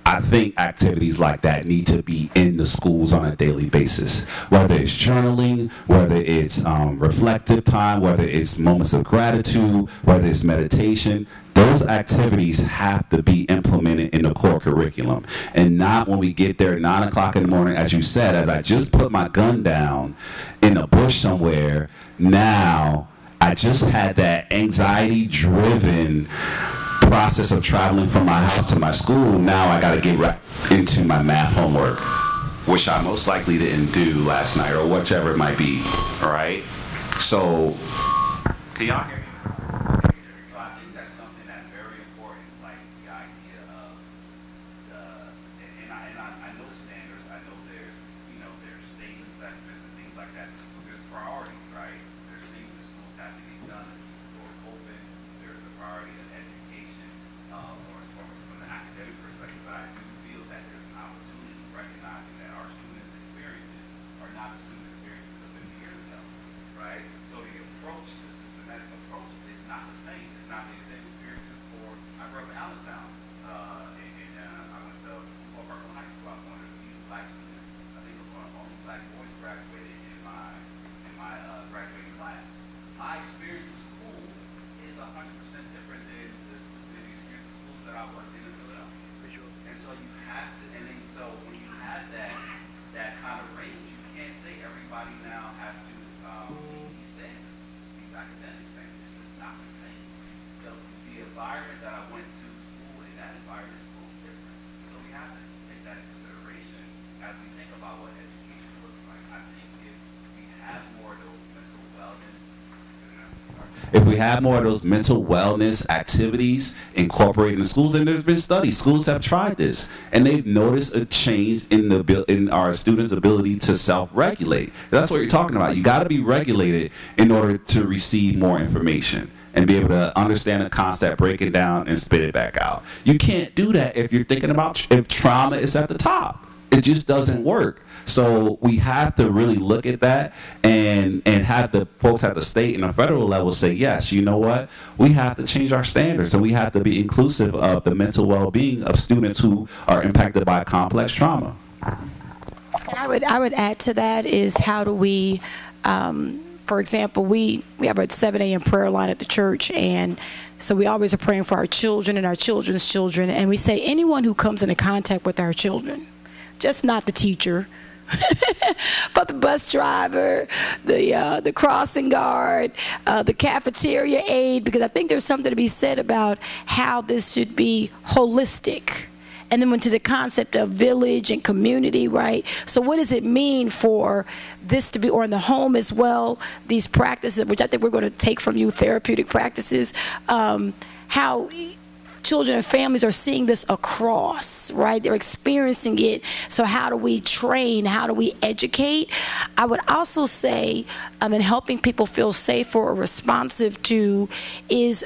I think activities like that need to be in the schools on a daily basis, whether it's journaling, whether it's reflective time, whether it's moments of gratitude, whether it's meditation. Those activities have to be implemented in the core curriculum, and not when we get there at 9 o'clock in the morning, as you said, as I just put my gun down in a bush somewhere. Now I just had that anxiety-driven process of traveling from my house to my school. Now I got to get right into my math homework, which I most likely didn't do last night or whichever it might be. All right. So, can y'all hear me? So I think that's something that's very important, like the idea of and I know the standards. I know there's state assessments and things like that. There's priorities, right? There's things that schools have to get done. Doors open. There's the priority of education. Or as far as from the academic perspective, but I do feel that there's an opportunity recognizing that our students' experiences are not the student experiences of 50 years ago, right? So the approach, the systematic approach, is not the same. It's not the same experiences for, I grew up in Allentown, and I went to Fort Parkland High School. I was one of the few black students. I think it was one of the only black boys graduated in my graduating class. My experience in school is 100% different than the experience of schools that I worked in Philadelphia. And so you have to, so when you have that kind of range, you can't say everybody now has to meet these standards, these academic standards. This is not the same. The environment that I went to school in at that environment is a little different. So we have to take that into consideration as we think about what education looks like. I think if we have more of those mental wellness, if we have more of those mental wellness activities incorporated in schools, and there's been studies, schools have tried this, and they've noticed a change in our students' ability to self-regulate. That's what you're talking about. You got to be regulated in order to receive more information and be able to understand a concept, break it down, and spit it back out. You can't do that if you're thinking about if trauma is at the top. It just doesn't work. So we have to really look at that and have the folks at the state and the federal level say, yes, you know what? We have to change our standards, and we have to be inclusive of the mental well-being of students who are impacted by complex trauma. And I would add to that is how do we, for example, we have a 7 a.m. prayer line at the church, and so we always are praying for our children and our children's children, and we say anyone who comes into contact with our children, just not the teacher, but the bus driver, the crossing guard, the cafeteria aide, because I think there's something to be said about how this should be holistic. And then went to the concept of village and community, right? So what does it mean for this to be, or in the home as well, these practices, which I think we're going to take from you, therapeutic practices, how children and families are seeing this across, right? They're experiencing it. So how do we train? How do we educate? I would also say, in helping people feel safe or responsive to is,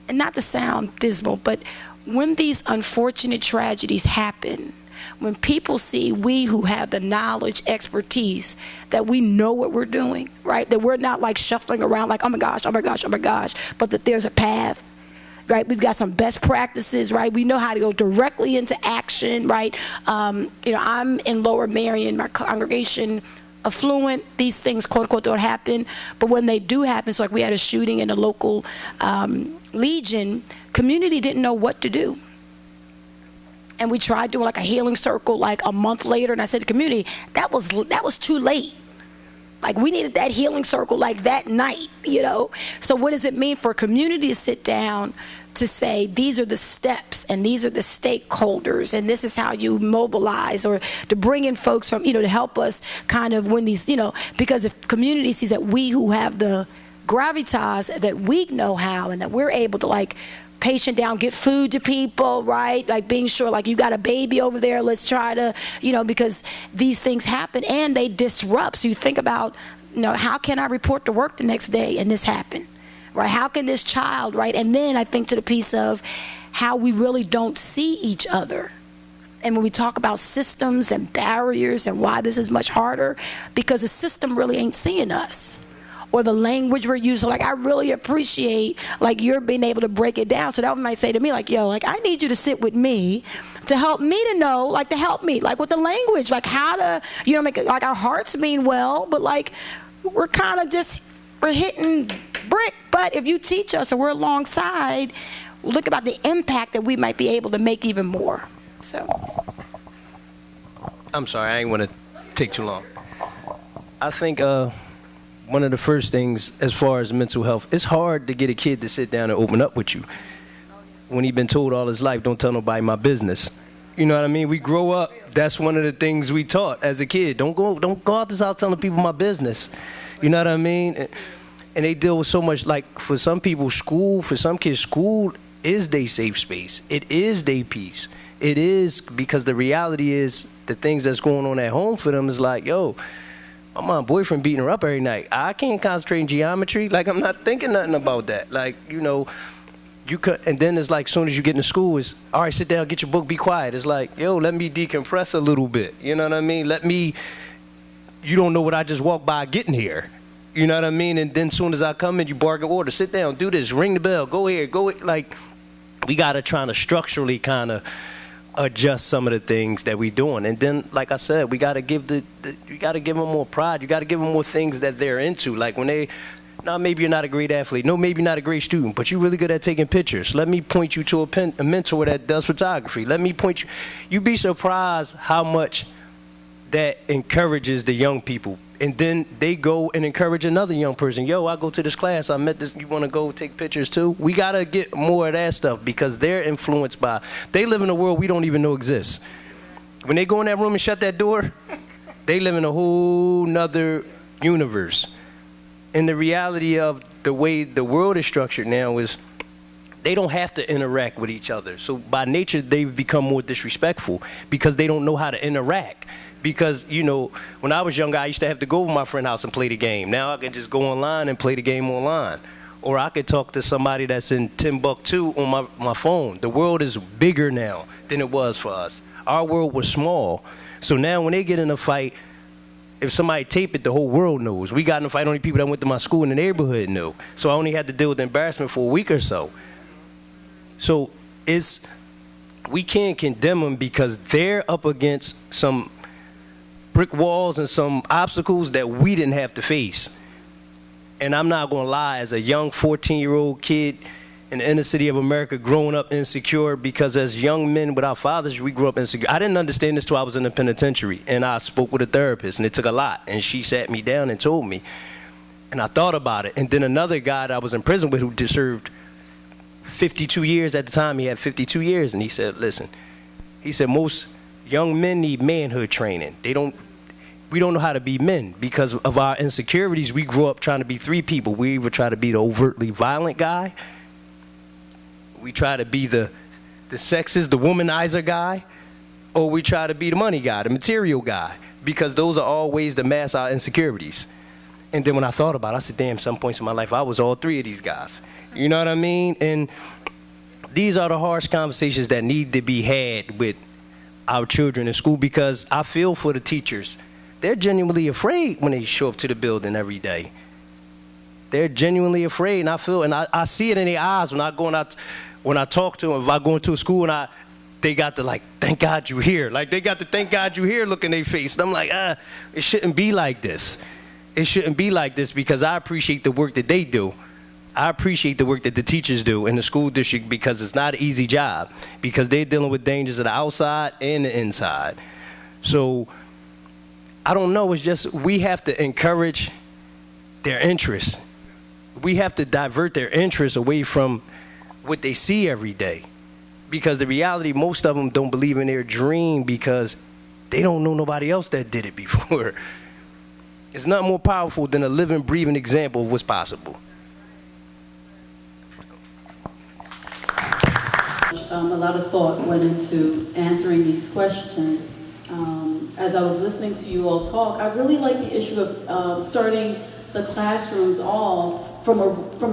and not to sound dismal, but when these unfortunate tragedies happen, when people see we who have the knowledge, expertise, that we know what we're doing, right? That we're not like shuffling around like, oh my gosh, oh my gosh, oh my gosh, but that there's a path. Right, we've got some best practices, right? We know how to go directly into action, right? I'm in Lower Marion, my congregation, affluent, these things, quote unquote, don't happen. But when they do happen, so like we had a shooting in a local Legion, community didn't know what to do. And we tried doing like a healing circle like a month later, and I said to the community, that was too late. Like we needed that healing circle like that night, you know? So what does it mean for a community to sit down to say, these are the steps and these are the stakeholders and this is how you mobilize, or to bring in folks from, to help us kind of win these, because if community sees that we who have the gravitas, that we know how and that we're able to like patient down, get food to people, right? Like being sure, like you got a baby over there, let's try to, because these things happen and they disrupt. So you think about, how can I report to work the next day and this happened, right? How can this child, right? And then I think to the piece of how we really don't see each other. And when we talk about systems and barriers and why this is much harder, because the system really ain't seeing us. Or the language we're using, like I really appreciate like you're being able to break it down. So that one might say to me like, yo, like I need you to sit with me to help me to know, like to help me, like with the language, like how to, make it, like our hearts mean well, but like we're kind of we're hitting brick. But if you teach us or we're alongside, look about the impact that we might be able to make even more. So. I'm sorry, I ain't want to take too long. I think, one of the first things as far as mental health, it's hard to get a kid to sit down and open up with you when he's been told all his life, don't tell nobody my business. You know what I mean? We grow up, that's one of the things we taught as a kid. Don't go out this house telling people my business. You know what I mean? And they deal with so much, like for some people, for some kids, school is their safe space. It is their peace. It is, because the reality is the things that's going on at home for them is like, yo, my boyfriend beating her up every night. I can't concentrate in geometry. Like, I'm not thinking nothing about that. Like, you could, and then it's like, as soon as you get into school, it's, all right, sit down, get your book, be quiet. It's like, yo, let me decompress a little bit. You know what I mean? You don't know what I just walked by getting here. You know what I mean? And then as soon as I come in, you bargain order, sit down, do this, ring the bell, go here, go here. Like, we got to try to structurally kind of adjust some of the things that we doing. And then, like I said, we got to give you got to give them more pride. You got to give them more things that they're into. Like when maybe you're not a great athlete. No, maybe you're not a great student, but you're really good at taking pictures. Let me point you to a mentor that does photography. Let me point you. You'd be surprised how much that encourages the young people. And then they go and encourage another young person. Yo, I go to this class. I met this. You want to go take pictures too? We got to get more of that stuff because they're influenced by, they live in a world we don't even know exists. When they go in that room and shut that door, they live in a whole nother universe. And the reality of the way the world is structured now is they don't have to interact with each other. So by nature, they've become more disrespectful because they don't know how to interact. Because, you know, when I was younger, I used to have to go over my friend's house and play the game. Now I can just go online and play the game online. Or I could talk to somebody that's in Timbuktu on my phone. The world is bigger now than it was for us. Our world was small. So now when they get in a fight, if somebody tape it, the whole world knows. We got in a fight, only people that went to my school in the neighborhood knew. So I only had to deal with the embarrassment for a week or so. So we can't condemn them because they're up against some brick walls and some obstacles that we didn't have to face. And I'm not going to lie, as a young 14-year-old kid in the inner city of America growing up insecure, because as young men without fathers, we grew up insecure. I didn't understand this till I was in the penitentiary, and I spoke with a therapist, and it took a lot. And she sat me down and told me, and I thought about it. And then another guy that I was in prison with who served 52 years at the time, he had 52 years, and he said, listen, he said, most young men need manhood training. We don't know how to be men because of our insecurities. We grew up trying to be three people. We either try to be the overtly violent guy, we try to be the sexist, the womanizer guy, or we try to be the money guy, the material guy, because those are all ways to mask our insecurities. And then when I thought about it, I said, damn, some points in my life, I was all three of these guys. You know what I mean? And these are the harsh conversations that need to be had with our children in school, because I feel for the teachers. They're genuinely afraid when they show up to the building every day. They're genuinely afraid, and I feel, and I see it in their eyes when I talk to them. If I go into a school and they got the like, thank God you're here. Like they got the thank God you're here look in their face. And I'm like, it shouldn't be like this. It shouldn't be like this because I appreciate the work that they do. I appreciate the work that the teachers do in the school district because it's not an easy job because they're dealing with dangers of the outside and the inside. So I don't know. It's just we have to encourage their interests. We have to divert their interests away from what they see every day. Because the reality, most of them don't believe in their dream because they don't know nobody else that did it before. It's nothing more powerful than a living, breathing example of what's possible. A lot of thought went into answering these questions. As I was listening to you all talk, I really like the issue of starting the classrooms all from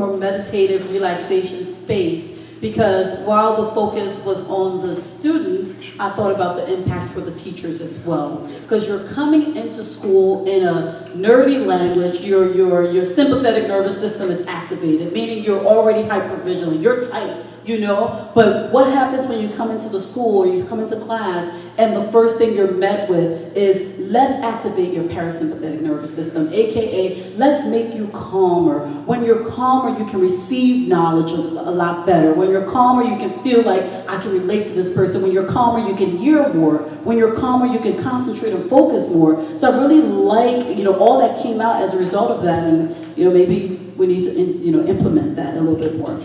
a meditative relaxation space, because while the focus was on the students, I thought about the impact for the teachers as well. Because you're coming into school in a nerdy language, your sympathetic nervous system is activated, meaning you're already hypervigilant, you're tight. You know, but what happens when you come into the school or you come into class and the first thing you're met with is let's activate your parasympathetic nervous system, aka let's make you calmer. When you're calmer, you can receive knowledge a lot better. When you're calmer, you can feel like I can relate to this person. When you're calmer, you can hear more. When you're calmer, you can concentrate and focus more. So I really like, all that came out as a result of that, and maybe we need to implement that a little bit more.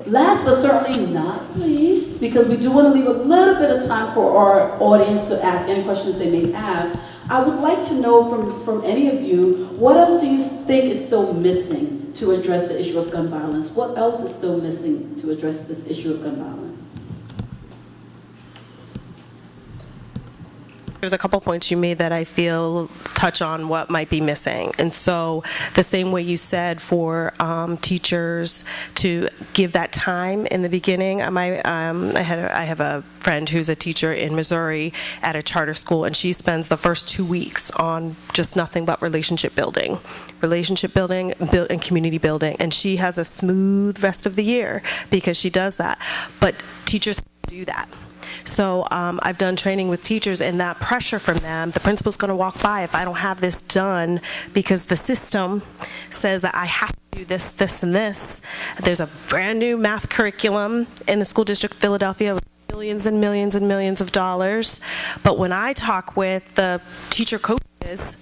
Last but certainly not least, because we do want to leave a little bit of time for our audience to ask any questions they may have, I would like to know from any of you, what else do you think is still missing to address the issue of gun violence? What else is still missing to address this issue of gun violence? There's a couple points you made that I feel touch on what might be missing. And so the same way you said for teachers to give that time in the beginning. I have a friend who's a teacher in Missouri at a charter school, and she spends the first 2 weeks on just nothing but relationship building and community building. And she has a smooth rest of the year because she does that. But teachers do that. So I've done training with teachers, and that pressure from them, the principal's going to walk by if I don't have this done because the system says that I have to do this, this, and this. There's a brand new math curriculum in the school district of Philadelphia. millions and millions and millions of dollars. But when I talk with the teacher coaches,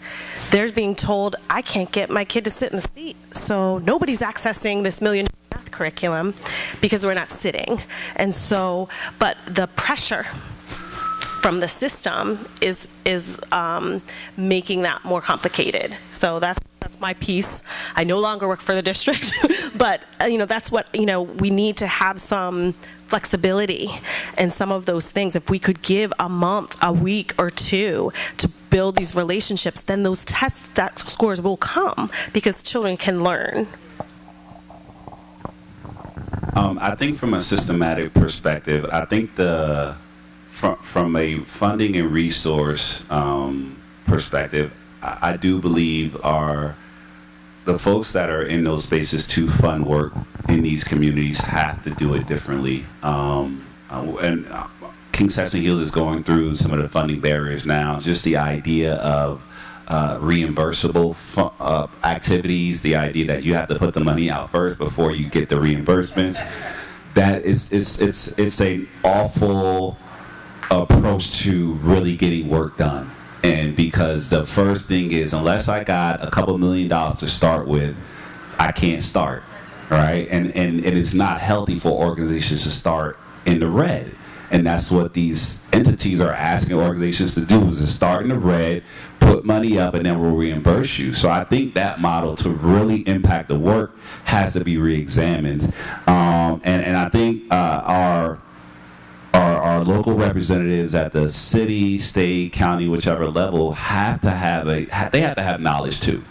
they're being told, I can't get my kid to sit in the seat. So nobody's accessing this $1 million math curriculum because we're not sitting. And so, but the pressure from the system is making that more complicated. So that's my piece. I no longer work for the district, but that's what we need to have some flexibility and some of those things. If we could give a month, a week, or two to build these relationships, then those test scores will come because children can learn. I think from a systematic perspective, I think from a funding and resource perspective, I do believe the folks that are in those spaces to fund work in these communities have to do it differently. And King Session Hills is going through some of the funding barriers now. Just the idea of reimbursable activities, the idea that you have to put the money out first before you get the reimbursements. That it's an awful approach to really getting work done. And because the first thing is, unless I got a couple $1 million to start with, I can't start, right? And it's not healthy for organizations to start in the red. And that's what these entities are asking organizations to do, is to start in the red, put money up, and then we'll reimburse you. So I think that model, to really impact the work, has to be re-examined. And I think our local representatives at the city, state, county, whichever level, have to have knowledge too.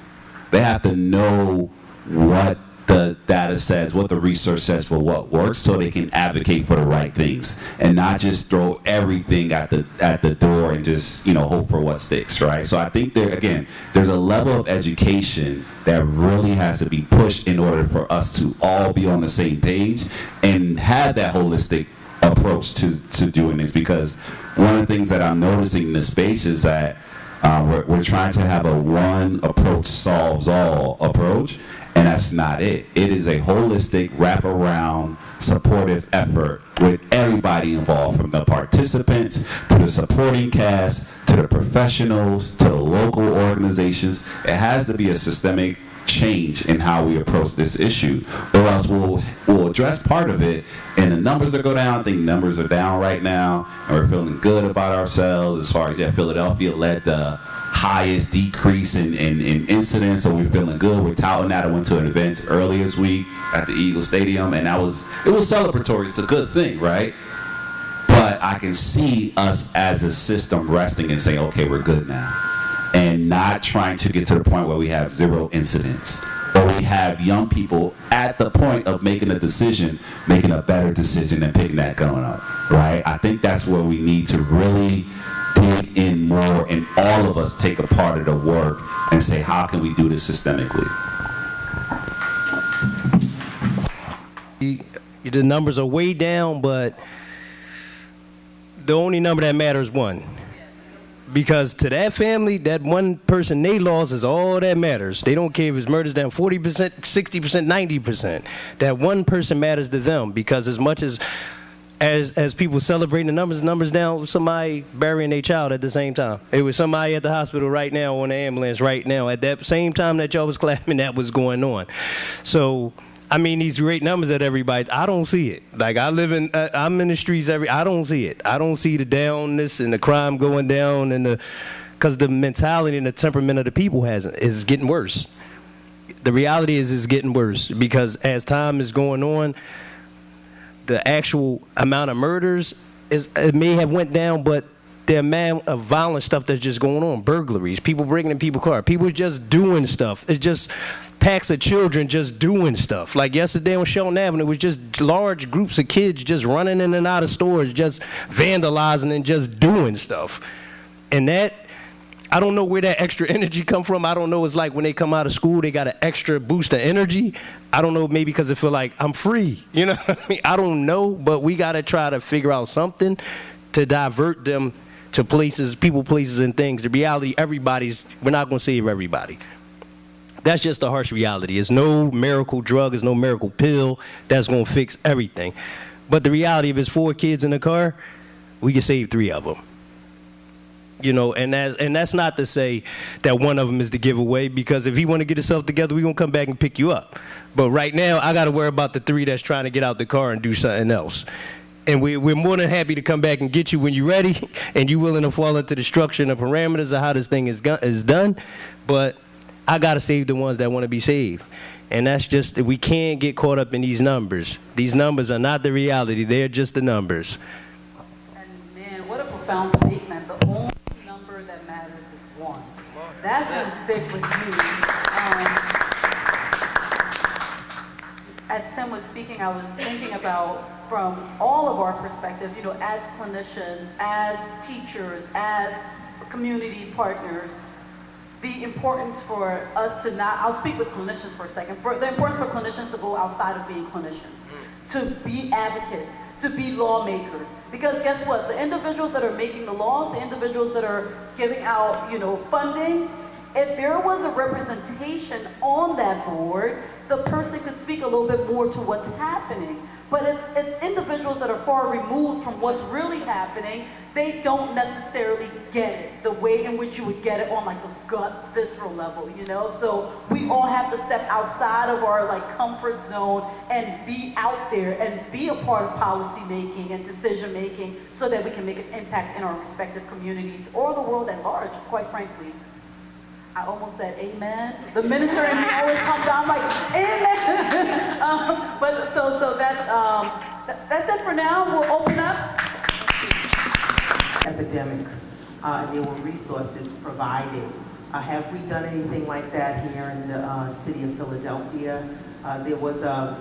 They have to know what the data says, what the research says for what works, so they can advocate for the right things and not just throw everything at the door and just hope for what sticks, right? So I think there's a level of education that really has to be pushed in order for us to all be on the same page and have that holistic approach to doing this. Because one of the things that I'm noticing in this space is that we're trying to have a one approach solves all approach, and that's not it. It is a holistic, wraparound, supportive effort with everybody involved, from the participants to the supporting cast to the professionals to the local organizations. It has to be a systemic change in how we approach this issue, or else we'll address part of it and the numbers will go down. I think numbers are down right now, and we're feeling good about ourselves. As far as Philadelphia led the highest decrease in incidents, so we're feeling good. We're touting that. I went to an event earlier this week at the Eagle Stadium, and it was celebratory. It's a good thing, right? But I can see us as a system resting and saying, okay, we're good now, and not trying to get to the point where we have 0 incidents, or we have young people at the point of making a decision, making a better decision and picking that gun up, right? I think that's where we need to really dig in more, and all of us take a part of the work and say, how can we do this systemically? The numbers are way down, but the only number that matters is 1. Because to that family, that one person they lost is all that matters. They don't care if his murder's down 40%, 60%, 90%. That one person matters to them, because as much as people celebrating the numbers down, somebody burying their child at the same time. It was somebody at the hospital right now, on the ambulance right now. At that same time that y'all was clapping, that was going on. So, I mean, these great numbers that everybody, I don't see it. Like, I'm in the streets I don't see it. I don't see the downness and the crime going down, and because the mentality and the temperament of the people is getting worse. The reality is it's getting worse, because as time is going on, the actual amount of murders it may have went down, but the amount of violent stuff that's just going on, burglaries, people breaking in people's cars, people just doing stuff. It's just packs of children just doing stuff. Like yesterday on Shelton Avenue, it was just large groups of kids just running in and out of stores, just vandalizing and just doing stuff. And that, I don't know where that extra energy come from. I don't know. It's like when they come out of school, they got an extra boost of energy. I don't know, maybe because they feel like I'm free. You know what I mean? I don't know, but we got to try to figure out something to divert them to places, people, places, and things. The reality, we're not going to save everybody. That's just the harsh reality. There's no miracle drug, there's no miracle pill that's going to fix everything. But the reality, if it's 4 kids in the car, we can save 3 of them. You know, and that's not to say that one of them is the giveaway, because if he want to get himself together, we gonna come back and pick you up. But right now, I got to worry about the 3 that's trying to get out the car and do something else. And we're more than happy to come back and get you when you're ready and you're willing to fall into the structure and the parameters of how this thing is done. But I got to save the ones that want to be saved. And that's just, we can't get caught up in these numbers. These numbers are not the reality. They're just the numbers. And man, what a profound statement. The only number that matters is 1. That's going to stick with you. As Tim was speaking, I was thinking about, from all of our perspectives, you know, as clinicians, as teachers, as community partners, the importance for us to not, I'll speak with clinicians for a second, for the importance for clinicians to go outside of being clinicians, to be advocates, to be lawmakers. Because guess what? The individuals that are making the laws, the individuals that are giving out, you know, funding, if there was a representation on that board, the person could speak a little bit more to what's happening. But it's individuals that are far removed from what's really happening. They don't necessarily get it the way in which you would get it on like the gut, visceral level, you know? So we all have to step outside of our like comfort zone and be out there and be a part of policy making and decision making so that we can make an impact in our respective communities or the world at large, quite frankly. I almost said amen. The minister in me always comes down like, amen. But so that's it for now. We'll open up. Epidemic, and there were resources provided. Have we done anything like that here in the city of Philadelphia? There was a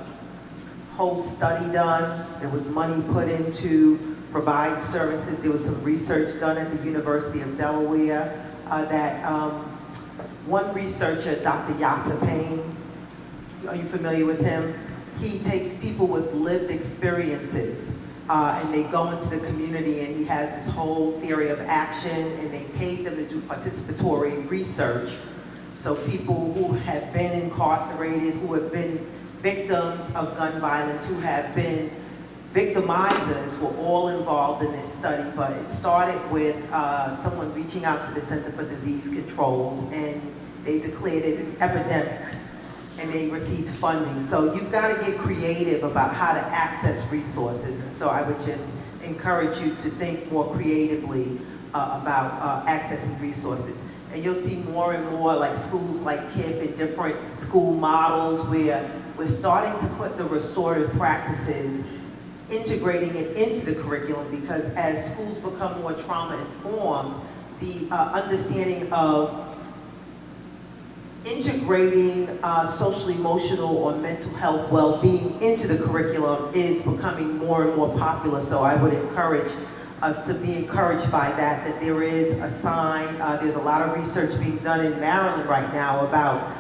whole study done. There was money put into provide services. There was some research done at the University of Delaware that one researcher, Dr. Yasser Payne, are you familiar with him? He takes people with lived experiences and they go into the community, and he has this whole theory of action, and they pay them to do participatory research. So people who have been incarcerated, who have been victims of gun violence, who have been victimizers were all involved in this study, but it started with someone reaching out to the Center for Disease Controls, and they declared it an epidemic, and they received funding. So you've got to get creative about how to access resources, and so I would just encourage you to think more creatively about accessing resources. And you'll see more and more like schools like KIPP and different school models where we're starting to put the restorative practices, integrating it into the curriculum, because as schools become more trauma-informed, the understanding of integrating social, emotional, or mental health well-being into the curriculum is becoming more and more popular. So I would encourage us to be encouraged by that there is a sign. There's a lot of research being done in Maryland right now about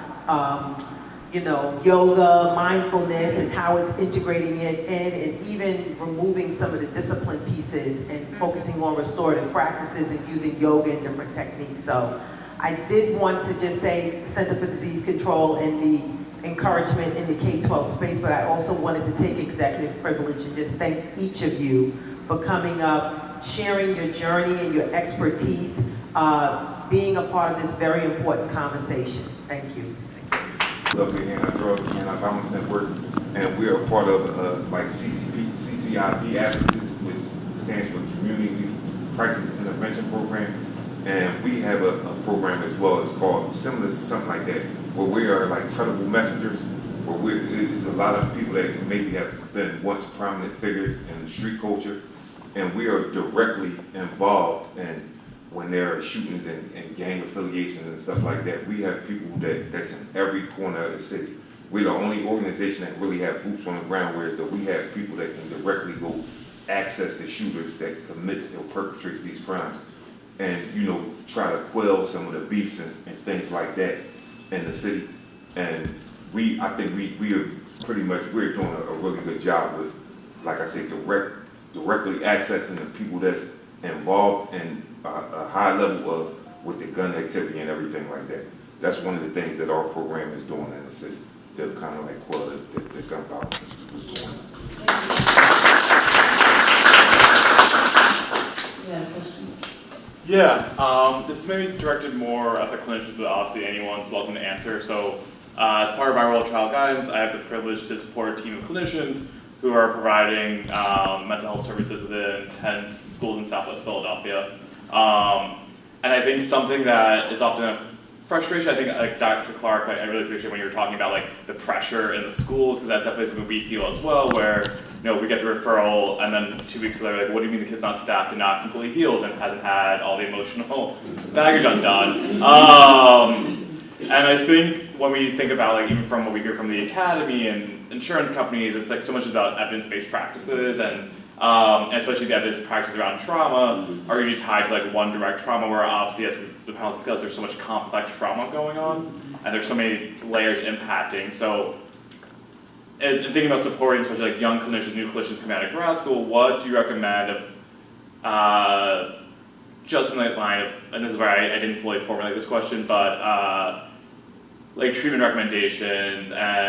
you know, yoga, mindfulness, and how it's integrating it in, and even removing some of the discipline pieces and focusing on restorative practices and using yoga and different techniques. So I did want to just say Center for Disease Control and the encouragement in the K-12 space, but I also wanted to take executive privilege and just thank each of you for coming up, sharing your journey and your expertise, being a part of this very important conversation. Thank you. Philadelphia Anti-Drug and Anti-Violence Network, and we are part of like CCIP Advocates, which stands for Community Crisis Intervention Program, and we have a program as well. It's called similar to something like that, where we are like credible messengers, where it's a lot of people that maybe have been once prominent figures in the street culture, and we are directly involved in when there are shootings and gang affiliations and stuff like that. We have people that's in every corner of the city. We're the only organization that really have boots on the ground, whereas that we have people that can directly go access the shooters that commits or perpetrates these crimes, and you know, try to quell some of the beefs and things like that in the city. And I think we are pretty much, we're doing a really good job with, like I said, directly accessing the people that's involved in a high level of with the gun activity and everything like that. That's one of the things that our program is doing in the city, to kind of like quell the gun violence that's going on. Yeah, this is maybe directed more at the clinicians, but obviously anyone's welcome to answer. So, as part of my role at Child Guidance, I have the privilege to support a team of clinicians who are providing mental health services within 10 schools in Southwest Philadelphia. And I think something that is often a frustration, I think, like Dr. Clark, I really appreciate when you were talking about like the pressure in the schools, because that's definitely something we feel as well, where we get the referral and then 2 weeks later, like, what do you mean the kid's not staffed and not completely healed and hasn't had all the emotional baggage undone? And I think when we think about, like, even from what we hear from the academy and insurance companies, it's like so much about evidence-based practices, and especially the evidence practices around trauma are usually tied to like one direct trauma, where obviously, as the panel discussed, there's so much complex trauma going on, and there's so many layers impacting. So, and thinking about supporting, especially like young clinicians, new clinicians coming out of grad school, what do you recommend of, just in that line of, and this is where I didn't fully formulate this question, but like treatment recommendations and